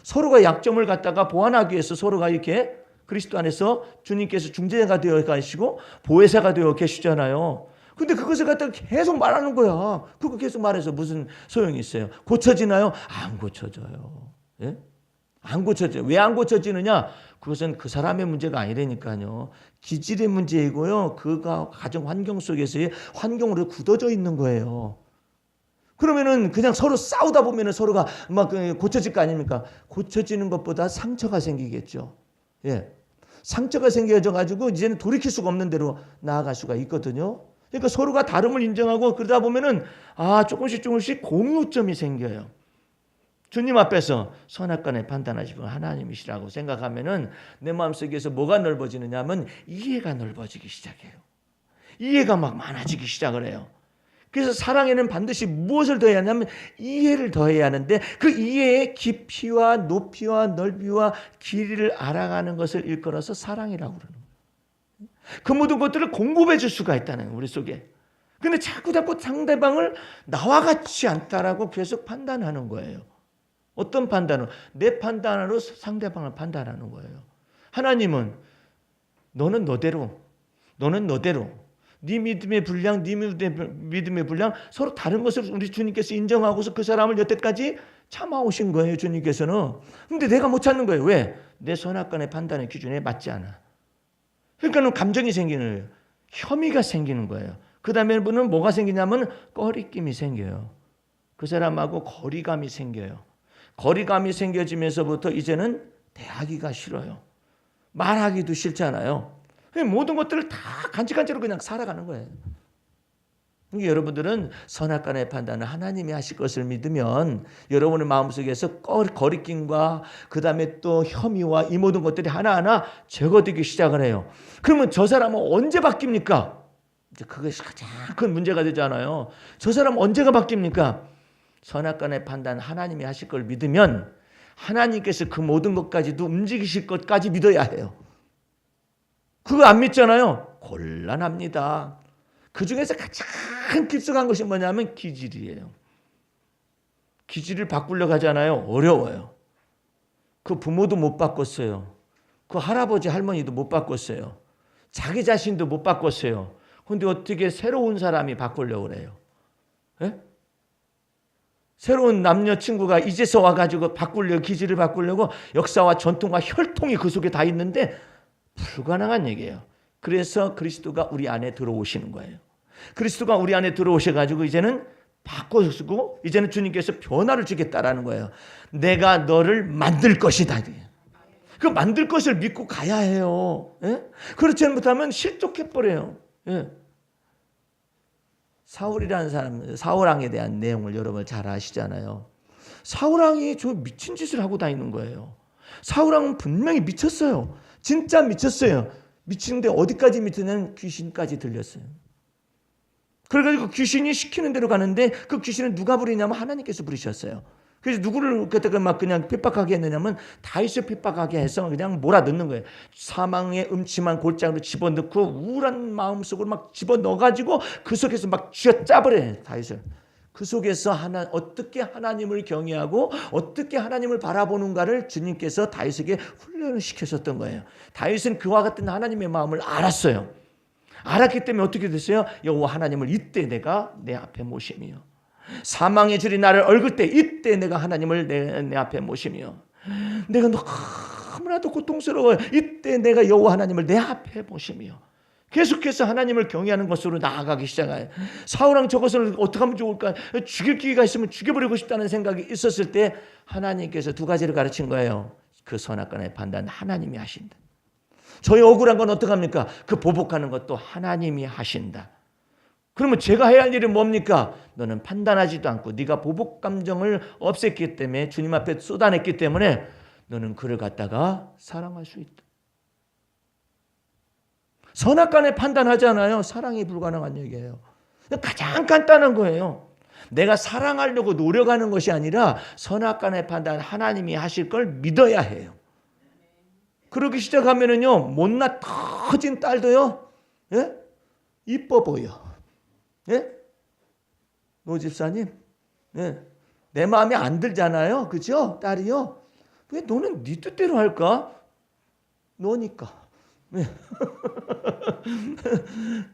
Speaker 1: 서로가 약점을 갖다가 보완하기 위해서 서로가 이렇게 그리스도 안에서 주님께서 중재자가 되어 가시고 보혜사가 되어 계시잖아요. 근데 그것을 갖다가 계속 말하는 거야. 그거 계속 말해서 무슨 소용이 있어요? 고쳐지나요? 안 고쳐져요. 예? 안 고쳐져요. 왜 안 고쳐지느냐? 그것은 그 사람의 문제가 아니라니까요. 기질의 문제이고요. 그가 가정 환경 속에서의 환경으로 굳어져 있는 거예요. 그러면은 그냥 서로 싸우다 보면은 서로가 막 고쳐질 거 아닙니까? 고쳐지는 것보다 상처가 생기겠죠. 예. 상처가 생겨져 가지고 이제는 돌이킬 수가 없는 대로 나아갈 수가 있거든요. 그러니까 서로가 다름을 인정하고 그러다 보면은 조금씩 공유점이 생겨요. 주님 앞에서 선악간에 판단하시고 하나님이시라고 생각하면은 내 마음속에서 뭐가 넓어지느냐 하면 이해가 넓어지기 시작해요. 이해가 막 많아지기 시작을 해요. 그래서 사랑에는 반드시 무엇을 더해야 하냐면 이해를 더해야 하는데 그 이해의 깊이와 높이와 넓이와 길이를 알아가는 것을 일컬어서 사랑이라고 그러는 거예요. 그 모든 것들을 공급해 줄 수가 있다는 우리 속에. 근데 자꾸 상대방을 나와 같지 않다라고 계속 판단하는 거예요. 어떤 판단으로? 내 판단으로 상대방을 판단하는 거예요. 하나님은 너는 너대로 네 믿음의 분량, 네 믿음의 분량 서로 다른 것을 우리 주님께서 인정하고서 그 사람을 여태까지 참아오신 거예요. 주님께서는. 근데 내가 못 찾는 거예요. 왜? 내 선악간의 판단의 기준에 맞지 않아. 그러니까 감정이 생기는 거예요. 혐의가 생기는 거예요. 그 다음에 분은 뭐가 생기냐면 꺼리낌이 생겨요. 그 사람하고 거리감이 생겨요. 거리감이 생겨지면서부터 이제는 대하기가 싫어요. 말하기도 싫잖아요. 모든 것들을 다 간직간직으로 그냥 살아가는 거예요. 여러분들은 선악간의 판단을 하나님이 하실 것을 믿으면 여러분의 마음속에서 거리낌과 그 다음에 또 혐의와 이 모든 것들이 하나하나 제거되기 시작을 해요. 그러면 저 사람은 언제 바뀝니까? 이제 그것이 가장 큰 문제가 되잖아요. 저 사람은 언제가 바뀝니까? 선악간의 판단 하나님이 하실 걸 믿으면 하나님께서 그 모든 것까지도 움직이실 것까지 믿어야 해요. 그거 안 믿잖아요. 곤란합니다. 그 중에서 가장 깊숙한 것이 뭐냐면 기질이에요. 기질을 바꾸려고 하잖아요. 어려워요. 그 부모도 못 바꿨어요. 그 할아버지 할머니도 못 바꿨어요. 자기 자신도 못 바꿨어요. 그런데 어떻게 새로운 사람이 바꾸려고 그래요? 예? 새로운 남녀친구가 이제서 와가지고 기질을 바꾸려고 역사와 전통과 혈통이 그 속에 다 있는데 불가능한 얘기예요. 그래서 그리스도가 우리 안에 들어오시는 거예요. 그리스도가 우리 안에 들어오셔가지고 이제는 바꿔주고 이제는 주님께서 변화를 주겠다라는 거예요. 내가 너를 만들 것이다. 그 만들 것을 믿고 가야 해요. 예? 그렇지 못하면 실족해버려요. 예. 사울이라는 사람, 사울왕에 대한 내용을 여러분 잘 아시잖아요. 사울왕이 저 미친 짓을 하고 다니는 거예요. 사울왕은 분명히 미쳤어요. 진짜 미쳤어요. 미치는데 어디까지 미쳤냐면 귀신까지 들렸어요. 그래가지고 귀신이 시키는 대로 가는데 그 귀신은 누가 부리냐면 하나님께서 부리셨어요. 그래서 누구를 그때가 막 그냥 핍박하게 했느냐면 다윗을 핍박하게 해서 그냥 몰아넣는 거예요. 사망의 음침한 골짜기로 집어넣고 우울한 마음속으로 막 집어넣어가지고 그 속에서 막 쥐어짜버려요, 다윗을. 그 속에서 어떻게 하나님을 경외하고 어떻게 하나님을 바라보는가를 주님께서 다윗에게 훈련을 시키셨던 거예요. 다윗은 그와 같은 하나님의 마음을 알았어요. 알았기 때문에 어떻게 됐어요? 여호와 하나님을 이때 내가 내 앞에 모심이요. 사망의 줄이 나를 얽을 때 이때 내가 하나님을 내 앞에 모심이요. 내가 너무나도 고통스러워요. 이때 내가 여호와 하나님을 내 앞에 모심이요. 계속해서 하나님을 경외하는 것으로 나아가기 시작해요. 사울왕 저것을 어떻게 하면 좋을까? 죽일 기회가 있으면 죽여버리고 싶다는 생각이 있었을 때 하나님께서 두 가지를 가르친 거예요. 그 선악간의 판단 하나님이 하신다. 저희 억울한 건 어떡합니까? 그 보복하는 것도 하나님이 하신다. 그러면 제가 해야 할 일은 뭡니까? 너는 판단하지도 않고 네가 보복 감정을 없앴기 때문에 주님 앞에 쏟아냈기 때문에 너는 그를 갖다가 사랑할 수 있다. 선악간에 판단하잖아요. 사랑이 불가능한 얘기예요. 가장 간단한 거예요. 내가 사랑하려고 노력하는 것이 아니라 선악간의 판단 하나님이 하실 걸 믿어야 해요. 그러기 시작하면은요, 못나 터진 딸도요, 예? 이뻐 보여. 예? 노 집사님, 예? 내 마음에 안 들잖아요, 그죠? 딸이요. 왜 너는 네 뜻대로 할까? 너니까. 네.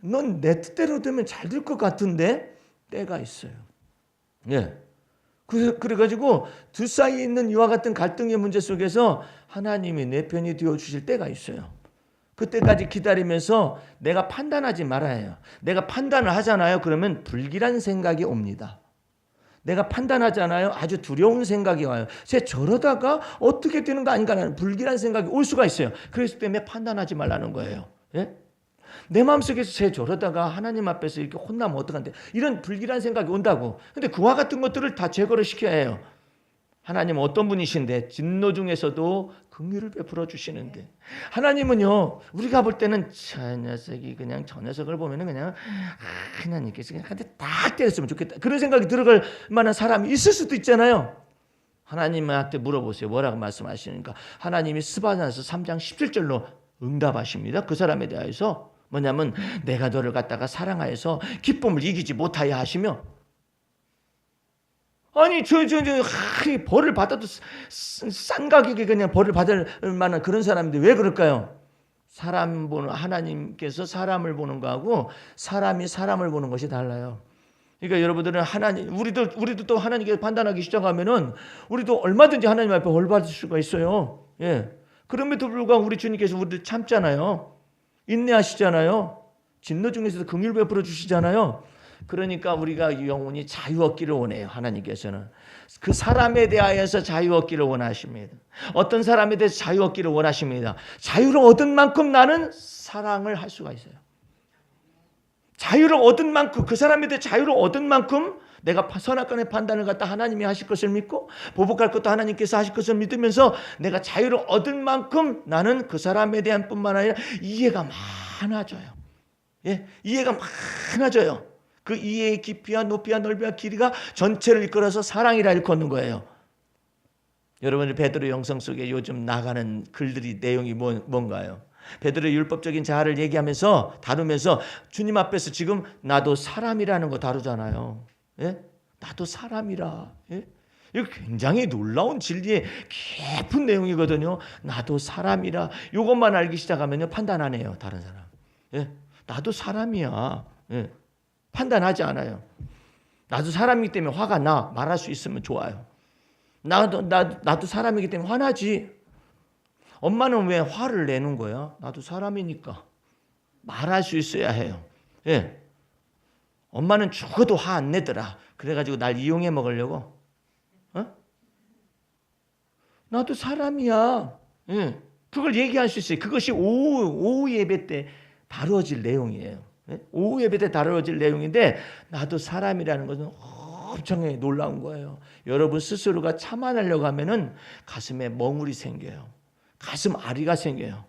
Speaker 1: 넌 내 뜻대로 되면 잘 될 것 같은데 때가 있어요. 예. 그래가지고 둘 사이에 있는 이와 같은 갈등의 문제 속에서 하나님이 내 편이 되어주실 때가 있어요. 그때까지 기다리면서 내가 판단하지 말아야 해요. 내가 판단을 하잖아요. 그러면 불길한 생각이 옵니다. 내가 판단하잖아요. 아주 두려운 생각이 와요. 쟤 저러다가 어떻게 되는 거 아닌가라는 불길한 생각이 올 수가 있어요. 그래서 때문에 판단하지 말라는 거예요. 예? 내 마음속에서 쟤 저러다가 하나님 앞에서 이렇게 혼나면 어떡한데, 이런 불길한 생각이 온다고. 근데 그와 같은 것들을 다 제거를 시켜야 해요. 하나님은 어떤 분이신데 진노 중에서도 긍휼을 베풀어 주시는데, 하나님은요, 우리가 볼 때는 저 녀석이 그냥 저 녀석을 보면은 그냥 하나님께서 그냥 한테 딱 때렸으면 좋겠다, 그런 생각이 들어갈 만한 사람이 있을 수도 있잖아요. 하나님한테 물어보세요. 뭐라고 말씀하시는가? 하나님이 스바냐서 3장 17절로 응답하십니다. 그 사람에 대해서 뭐냐면 내가 너를 갖다가 사랑하여서 기쁨을 이기지 못하여 하시며, 아니 벌을 받아도 싼 가격에 그냥 벌을 받을 만한 그런 사람인데 왜 그럴까요? 사람 보는, 하나님께서 사람을 보는 거하고 사람이 사람을 보는 것이 달라요. 그러니까 여러분들은 우리도 또 하나님께 판단하기 시작하면은 우리도 얼마든지 하나님 앞에 벌 받을 수가 있어요. 예. 그럼에도 불구하고 우리 주님께서 우리를 참잖아요. 인내하시잖아요. 진노 중에서도 긍휼 베풀어 주시잖아요. 그러니까 우리가 영혼이 자유 얻기를 원해요. 하나님께서는 그 사람에 대하여서 자유 얻기를 원하십니다. 어떤 사람에 대해서 자유 얻기를 원하십니다. 자유를 얻은 만큼 나는 사랑을 할 수가 있어요. 자유를 얻은 만큼, 그 사람에 대해 자유를 얻은 만큼 내가 선악간의 판단을 갖다 하나님이 하실 것을 믿고 보복할 것도 하나님께서 하실 것을 믿으면서 내가 자유를 얻은 만큼 나는 그 사람에 대한 뿐만 아니라 이해가 많아져요. 예? 이해가 많아져요. 그 이해의 깊이와 높이와 넓이와 길이가 전체를 이끌어서 사랑이라 일컫는 거예요. 여러분의 베드로 영성 속에 요즘 나가는 글들이 내용이 뭔가요? 베드로의 율법적인 자아를 얘기하면서 다루면서 주님 앞에서 지금 나도 사람이라는 거 다루잖아요. 예? 나도 사람이라. 예? 이거 굉장히 놀라운 진리의 깊은 내용이거든요. 나도 사람이라. 이것만 알기 시작하면요, 판단 안 해요, 다른 사람. 예? 나도 사람이야. 예? 판단하지 않아요. 나도 사람이기 때문에 화가 나. 말할 수 있으면 좋아요. 나도 사람이기 때문에 화나지. 엄마는 왜 화를 내는 거야? 나도 사람이니까. 말할 수 있어야 해요. 예. 엄마는 죽어도 화 안 내더라. 그래가지고 날 이용해 먹으려고. 어? 나도 사람이야. 예. 그걸 얘기할 수 있어요. 그것이 오후 예배 때 다루어질 내용이에요. 예? 오후 예배 때 다루어질 내용인데, 나도 사람이라는 것은 엄청 놀라운 거예요. 여러분 스스로가 참아내려고 하면은 가슴에 멍울이 생겨요. 가슴 아리가 생겨요.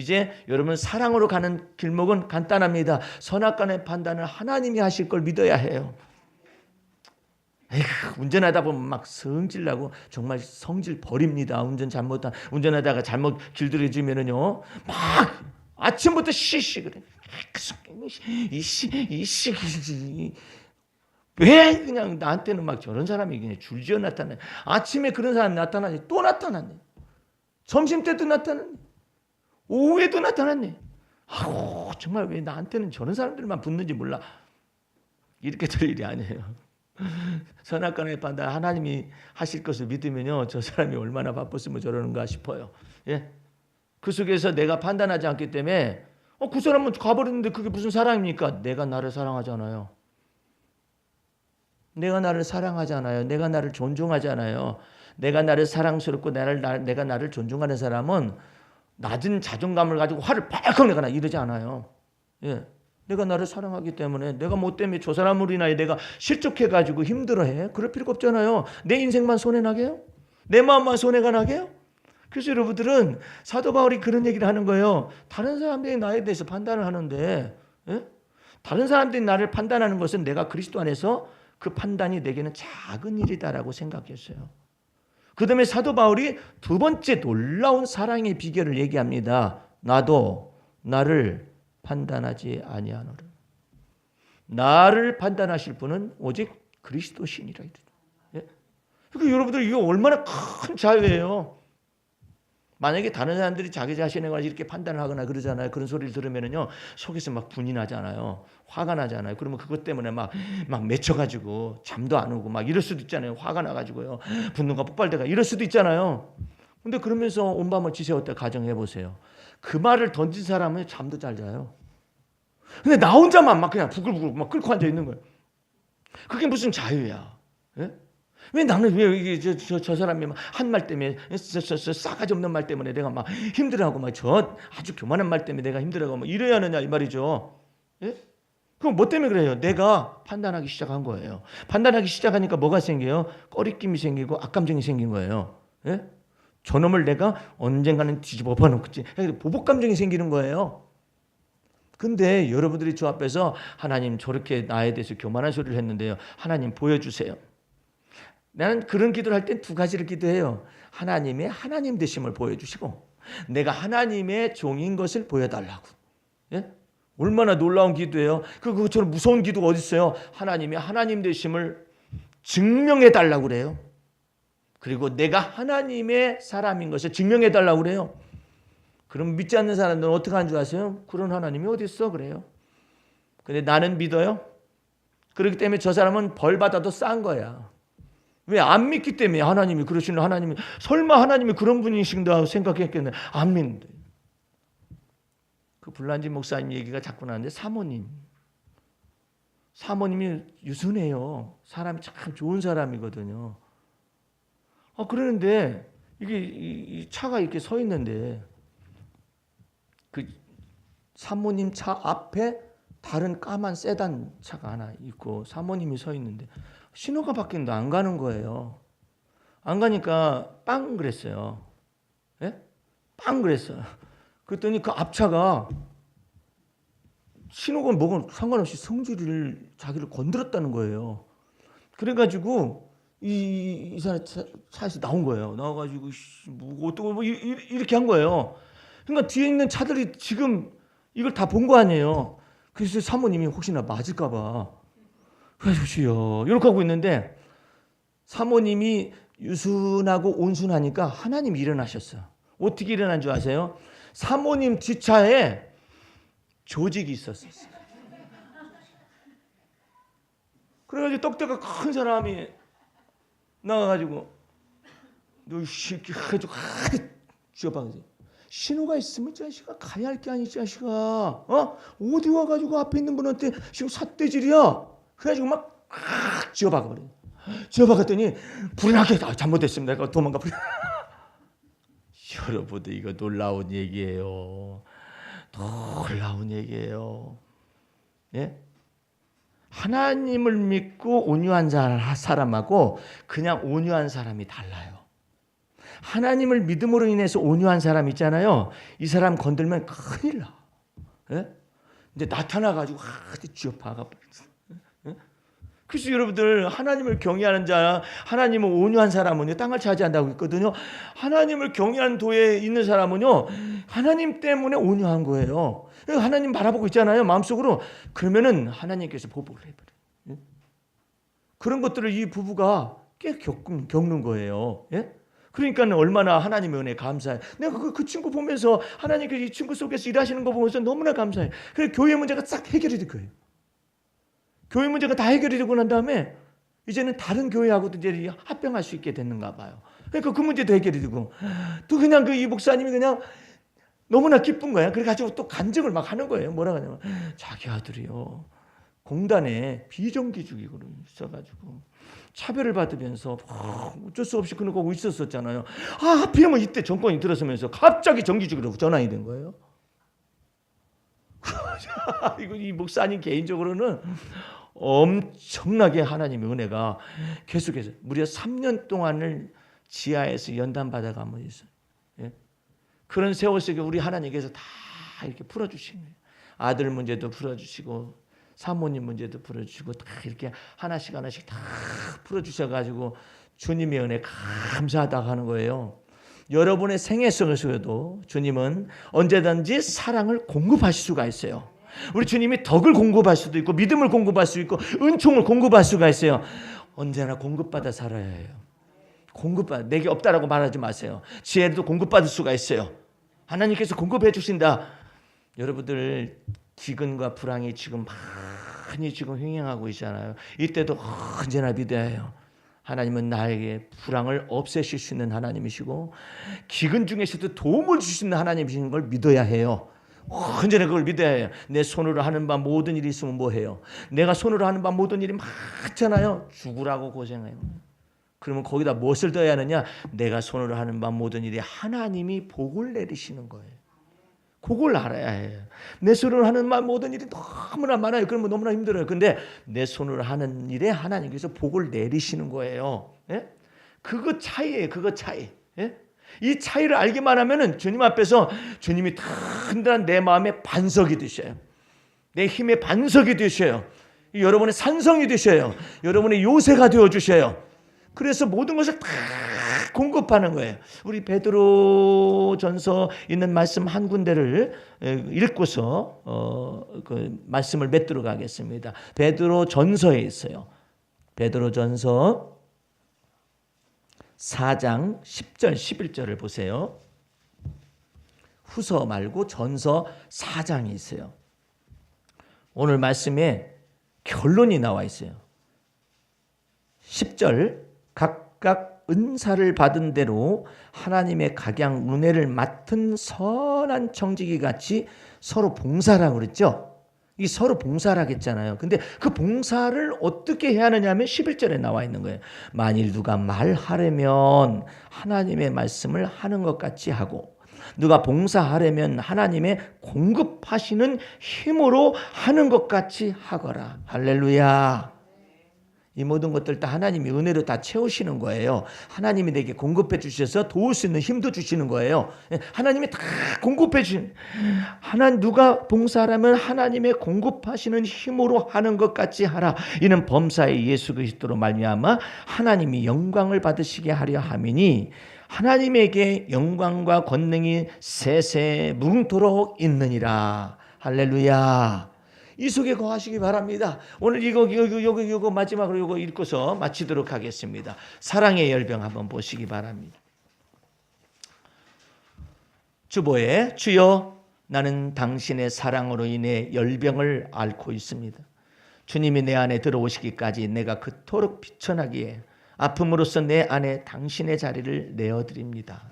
Speaker 1: 이제 여러분 사랑으로 가는 길목은 간단합니다. 선악간의 판단을 하나님이 하실 걸 믿어야 해요. 에휴, 운전하다 보면 막 성질나고 정말 성질 버립니다. 운전하다가 잘못 길들여지면은요, 막 아침부터 시시 그래. 왜 그냥 나한테는 막 저런 사람이 그냥 줄지어 나타나요. 아침에 그런 사람이 나타나니 또 나타났네. 점심 때도 나타났네. 오후에도 나타났네. 아우, 정말 왜 나한테는 저런 사람들만 붙는지 몰라. 이렇게 될 일이 아니에요. 선악간의 판단 하나님이 하실 것을 믿으면요, 저 사람이 얼마나 바빴으면 저러는가 싶어요. 예? 그 속에서 내가 판단하지 않기 때문에 그 사람은 가버렸는데 그게 무슨 사랑입니까? 내가 나를 사랑하잖아요. 내가 나를 사랑하잖아요. 내가 나를 존중하잖아요. 내가 나를 사랑스럽고 내가 나를 존중하는 사람은 낮은 자존감을 가지고 화를 팍 내거나 이러지 않아요. 예. 내가 나를 사랑하기 때문에 내가 뭐 때문에 저 사람으로 인하여 내가 실족해가지고 힘들어해. 그럴 필요가 없잖아요. 내 인생만 손해나게요? 내 마음만 손해가 나게요? 그래서 여러분들은 사도 바울이 그런 얘기를 하는 거예요. 다른 사람들이 나에 대해서 판단을 하는데, 예? 다른 사람들이 나를 판단하는 것은 내가 그리스도 안에서 그 판단이 내게는 작은 일이다라고 생각했어요. 그 다음에 사도 바울이 두 번째 놀라운 사랑의 비결을 얘기합니다. 나도 나를 판단하지 아니하노라. 나를 판단하실 분은 오직 그리스도시니라. 예? 그러니까 여러분들 이거 얼마나 큰 자유예요. 만약에 다른 사람들이 자기 자신에 관해서 이렇게 판단을 하거나 그러잖아요. 그런 소리를 들으면은요, 속에서 막 분이 나잖아요. 화가 나잖아요. 그러면 그것 때문에 막 맺혀가지고 잠도 안 오고 막 이럴 수도 있잖아요. 화가 나가지고요. 분노가 폭발돼가 이럴 수도 있잖아요. 근데 그러면서 온 밤을 지새웠다 가정해 보세요. 그 말을 던진 사람은 잠도 잘 자요. 근데 나 혼자만 막 그냥 부글부글 막 끓고 앉아 있는 거예요. 그게 무슨 자유야? 예? 왜 나는 왜 이게 저 사람이 한 말 때문에 싸가지 없는 말 때문에 내가 막 힘들어하고 막 저 아주 교만한 말 때문에 내가 힘들어하고 막 이래야 하느냐 이 말이죠. 예? 그럼 뭐 때문에 그래요? 내가 판단하기 시작한 거예요. 판단하기 시작하니까 뭐가 생겨요? 꺼리낌이 생기고 악감정이 생긴 거예요. 예? 저놈을 내가 언젠가는 뒤집어 봐놓겠지. 보복 감정이 생기는 거예요. 근데 여러분들이 저 앞에서 하나님 저렇게 나에 대해서 교만한 소리를 했는데요. 하나님 보여주세요. 나는 그런 기도를 할 때 두 가지를 기도해요. 하나님의 하나님 되심을 보여주시고 내가 하나님의 종인 것을 보여달라고. 예? 얼마나 놀라운 기도예요. 그것처럼 무서운 기도가 어디 있어요. 하나님의 하나님 되심을 증명해달라고 그래요. 그리고 내가 하나님의 사람인 것을 증명해달라고 그래요. 그럼 믿지 않는 사람들은 어떻게 하는 줄 아세요? 그런 하나님이 어디 있어 그래요. 근데 나는 믿어요. 그렇기 때문에 저 사람은 벌 받아도 싼 거야. 왜? 안 믿기 때문에. 하나님이 그러시는 하나님이 설마 하나님이 그런 분이신가 생각했겠네. 안 믿는데. 그 불란지 목사님 얘기가 자꾸 나는데 사모님이 유순해요. 사람이 참 좋은 사람이거든요. 그러는데 이게 이 차가 이렇게 서 있는데 그 사모님 차 앞에 다른 까만 세단 차가 하나 있고 사모님이 서 있는데 신호가 바뀌는데 안 가는 거예요. 안 가니까 빵 그랬어요. 예? 빵 그랬어요. 그랬더니 그 앞차가 신호가 뭐건 상관없이 성질을 자기를 건드렸다는 거예요. 그래가지고 이 사람 차에서 나온 거예요. 나와가지고 뭐 이렇게 한 거예요. 그러니까 뒤에 있는 차들이 지금 이걸 다 본 거 아니에요. 그래서 사모님이 혹시나 맞을까봐 그러십시오 이렇게 하고 있는데 사모님이 유순하고 온순하니까 하나님이 일어나셨어요. 어떻게 일어난 줄 아세요? 사모님 뒷차에 조직이 있었어요. 그래가지고 떡대가 큰 사람이 나와가지고 너 새끼 해가지고 쥐어박으세요. 신호가 있으면 자식아 가야 할 게 아니지 자식아. 어디 와가지고 앞에 있는 분한테 지금 삿대질이야. 그래가지고 막 쥐어박아버려. 쥐어박았더니 불이 나게 잘못됐습니다. 내가 도망가 버려. 여러분들 이거 놀라운 얘기예요. 놀라운 얘기예요. 예? 하나님을 믿고 온유한 사람하고 그냥 온유한 사람이 달라요. 하나님을 믿음으로 인해서 온유한 사람 있잖아요. 이 사람 건들면 큰일 나. 예? 이제 나타나가지고 쥐어파가. 그래서 여러분들 하나님을 경외하는 자, 하나님을 온유한 사람은요 땅을 차지한다고 했거든요. 하나님을 경외하는 도에 있는 사람은요 하나님 때문에 온유한 거예요. 하나님 바라보고 있잖아요 마음속으로. 그러면은 하나님께서 보복을 해버려요. 그런 것들을 이 부부가 꽤 겪는 거예요. 예? 그러니까 얼마나 하나님의 은혜에 감사해. 내가 그 친구 보면서 하나님께서 이 친구 속에서 일하시는 거 보면서 너무나 감사해. 그래서 교회 문제가 싹 해결이 될 거예요. 교회 문제가 다 해결이 되고 난 다음에 이제는 다른 교회하고도 이제 합병할 수 있게 됐는가 봐요. 그러니까 그 문제도 해결이 되고 또 그냥 이 목사님이 그냥 너무나 기쁜 거야. 그래가지고 또 간증을 막 하는 거예요. 뭐라 하냐면 자기 아들이요 공단에 비정규직으로 있어가지고 차별을 받으면서 어쩔 수 없이 그러고 있었잖아요. 하필이면 이때 정권이 들어서면서 갑자기 정규직으로 전환이 된 거예요. 이거 이 목사님 개인적으로는 엄청나게 하나님의 은혜가 계속해서 무려 3년 동안을 지하에서 연단 받아가면 있어요. 예? 그런 세월 속에 우리 하나님께서 다 이렇게 풀어주신 거예요. 아들 문제도 풀어주시고 사모님 문제도 풀어주시고 다 이렇게 하나씩 다 풀어주셔가지고 주님의 은혜 감사하다 하는 거예요. 여러분의 생애 속에서도 주님은 언제든지 사랑을 공급하실 수가 있어요. 우리 주님이 덕을 공급할 수도 있고 믿음을 공급할 수 있고 은총을 공급할 수가 있어요. 언제나 공급받아 살아야 해요. 내게 없다라고 말하지 마세요. 지혜도 공급받을 수가 있어요. 하나님께서 공급해 주신다. 여러분들 기근과 불황이 지금 많이 횡행하고 있잖아요. 이때도 언제나 믿어야 해요. 하나님은 나에게 불황을 없애실 수 있는 하나님이시고 기근 중에서도 도움을 주시는 하나님이신 걸 믿어야 해요. 언제나 그걸 믿어야 해요. 내 손으로 하는 바 모든 일이 있으면 뭐 해요? 내가 손으로 하는 바 모든 일이 많잖아요. 죽으라고 고생해요. 그러면 거기다 무엇을 더해야 하느냐? 내가 손으로 하는 바 모든 일이 하나님이 복을 내리시는 거예요. 그걸 알아야 해요. 내 손으로 하는 모든 일이 너무나 많아요. 그러면 너무나 힘들어요. 근데 내 손으로 하는 일에 하나님께서 복을 내리시는 거예요. 예? 그거 차이예요. 그거 차이. 예? 이 차이를 알기만 하면은 주님 앞에서 주님이 든든한 내 마음의 반석이 되셔요. 내 힘의 반석이 되셔요. 여러분의 산성이 되셔요. 여러분의 요새가 되어 주셔요. 그래서 모든 것을 다 공급하는 거예요. 우리 베드로전서 있는 말씀 한 군데를 읽고서 그 말씀을 맺도록 하겠습니다. 베드로전서에 있어요. 베드로전서 4장 10절 11절을 보세요. 후서 말고 전서 4장이 있어요. 오늘 말씀에 결론이 나와 있어요. 10절 각각 은사를 받은 대로 하나님의 각양 은혜를 맡은 선한 청지기 같이 서로 봉사라고 그랬죠. 이 서로 봉사라고 했잖아요. 근데 그 봉사를 어떻게 해야 하느냐 하면 11절에 나와 있는 거예요. 만일 누가 말하려면 하나님의 말씀을 하는 것 같이 하고 누가 봉사하려면 하나님의 공급하시는 힘으로 하는 것 같이 하거라. 할렐루야. 이 모든 것들 다 하나님이 은혜로 다 채우시는 거예요. 하나님이 내게 공급해 주셔서 도울 수 있는 힘도 주시는 거예요. 하나님이 다 공급해 주신. 누가 봉사하라면 하나님의 공급하시는 힘으로 하는 것 같이 하라. 이는 범사의 예수 그리스도로 말미암아 하나님이 영광을 받으시게 하려 함이니 하나님에게 영광과 권능이 세세 무궁토록 있느니라. 할렐루야. 이 속에 거하시기 바랍니다. 오늘 이거 마지막으로 이거 읽고서 마치도록 하겠습니다. 사랑의 열병 한번 보시기 바랍니다. 주보에 주여 나는 당신의 사랑으로 인해 열병을 앓고 있습니다. 주님이 내 안에 들어오시기까지 내가 그토록 비천하기에 아픔으로써 내 안에 당신의 자리를 내어드립니다.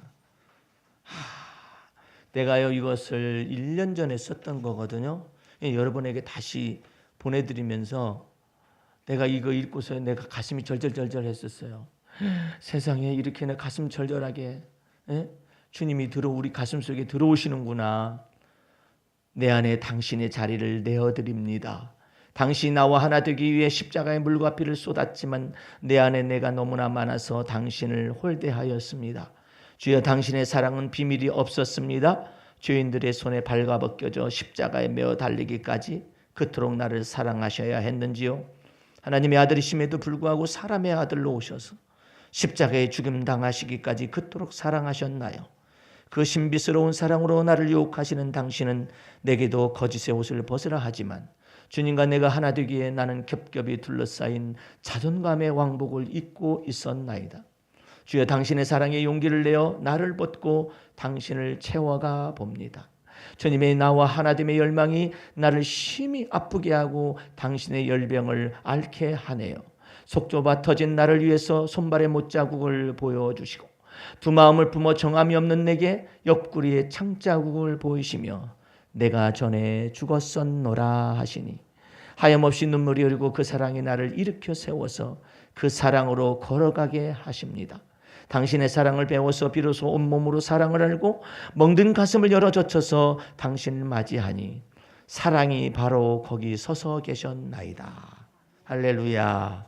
Speaker 1: 내가요 이것을 1년 전에 썼던 거거든요. 여러분에게 다시 보내드리면서 내가 이거 읽고서 내가 가슴이 절절절절 했었어요. 세상에 이렇게 내 가슴 절절하게 주님이 우리 가슴 속에 들어오시는구나. 내 안에 당신의 자리를 내어드립니다. 당신이 나와 하나 되기 위해 십자가의 물과 피를 쏟았지만 내 안에 내가 너무나 많아서 당신을 홀대하였습니다. 주여 당신의 사랑은 비밀이 없었습니다. 죄인들의 손에 발가벗겨져 십자가에 메어 달리기까지 그토록 나를 사랑하셔야 했는지요. 하나님의 아들이심에도 불구하고 사람의 아들로 오셔서 십자가에 죽임 당하시기까지 그토록 사랑하셨나요? 그 신비스러운 사랑으로 나를 유혹하시는 당신은 내게도 거짓의 옷을 벗으라 하지만 주님과 내가 하나 되기에 나는 겹겹이 둘러싸인 자존감의 왕복을 입고 있었나이다. 주여 당신의 사랑에 용기를 내어 나를 벗고 당신을 채워가 봅니다. 주님의 나와 하나됨의 열망이 나를 심히 아프게 하고 당신의 열병을 앓게 하네요. 속 좁아 터진 나를 위해서 손발의 못자국을 보여주시고 두 마음을 품어 정함이 없는 내게 옆구리의 창자국을 보이시며 내가 전에 죽었었노라 하시니 하염없이 눈물이 흐르고 그 사랑이 나를 일으켜 세워서 그 사랑으로 걸어가게 하십니다. 당신의 사랑을 배워서 비로소 온몸으로 사랑을 알고 멍든 가슴을 열어 젖혀서 당신을 맞이하니 사랑이 바로 거기 서서 계셨나이다. 할렐루야.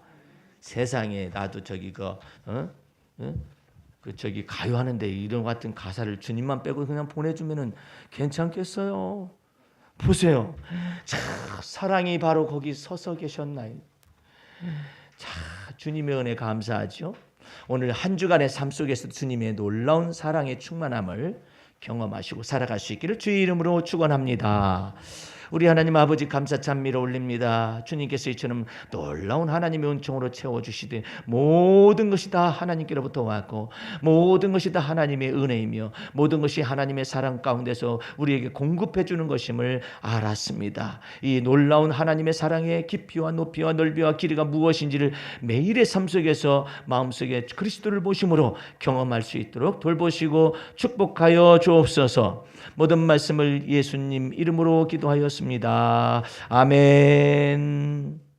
Speaker 1: 세상에 나도 저기 저기 가요하는데 이런 같은 가사를 주님만 빼고 그냥 보내주면은 괜찮겠어요? 보세요. 자, 사랑이 바로 거기 서서 계셨나이다. 자, 주님의 은혜 감사하죠. 오늘 한 주간의 삶 속에서 주님의 놀라운 사랑의 충만함을 경험하시고 살아갈 수 있기를 주의 이름으로 축원합니다. 우리 하나님 아버지 감사 찬미를 올립니다. 주님께서 이처럼 놀라운 하나님의 은총으로 채워주시되 모든 것이 다 하나님께로부터 왔고 모든 것이 다 하나님의 은혜이며 모든 것이 하나님의 사랑 가운데서 우리에게 공급해 주는 것임을 알았습니다. 이 놀라운 하나님의 사랑의 깊이와 높이와 넓이와 길이가 무엇인지를 매일의 삶 속에서 마음속에 그리스도를 보심으로 경험할 수 있도록 돌보시고 축복하여 주옵소서. 모든 말씀을 예수님 이름으로 기도하였습니다. 아멘.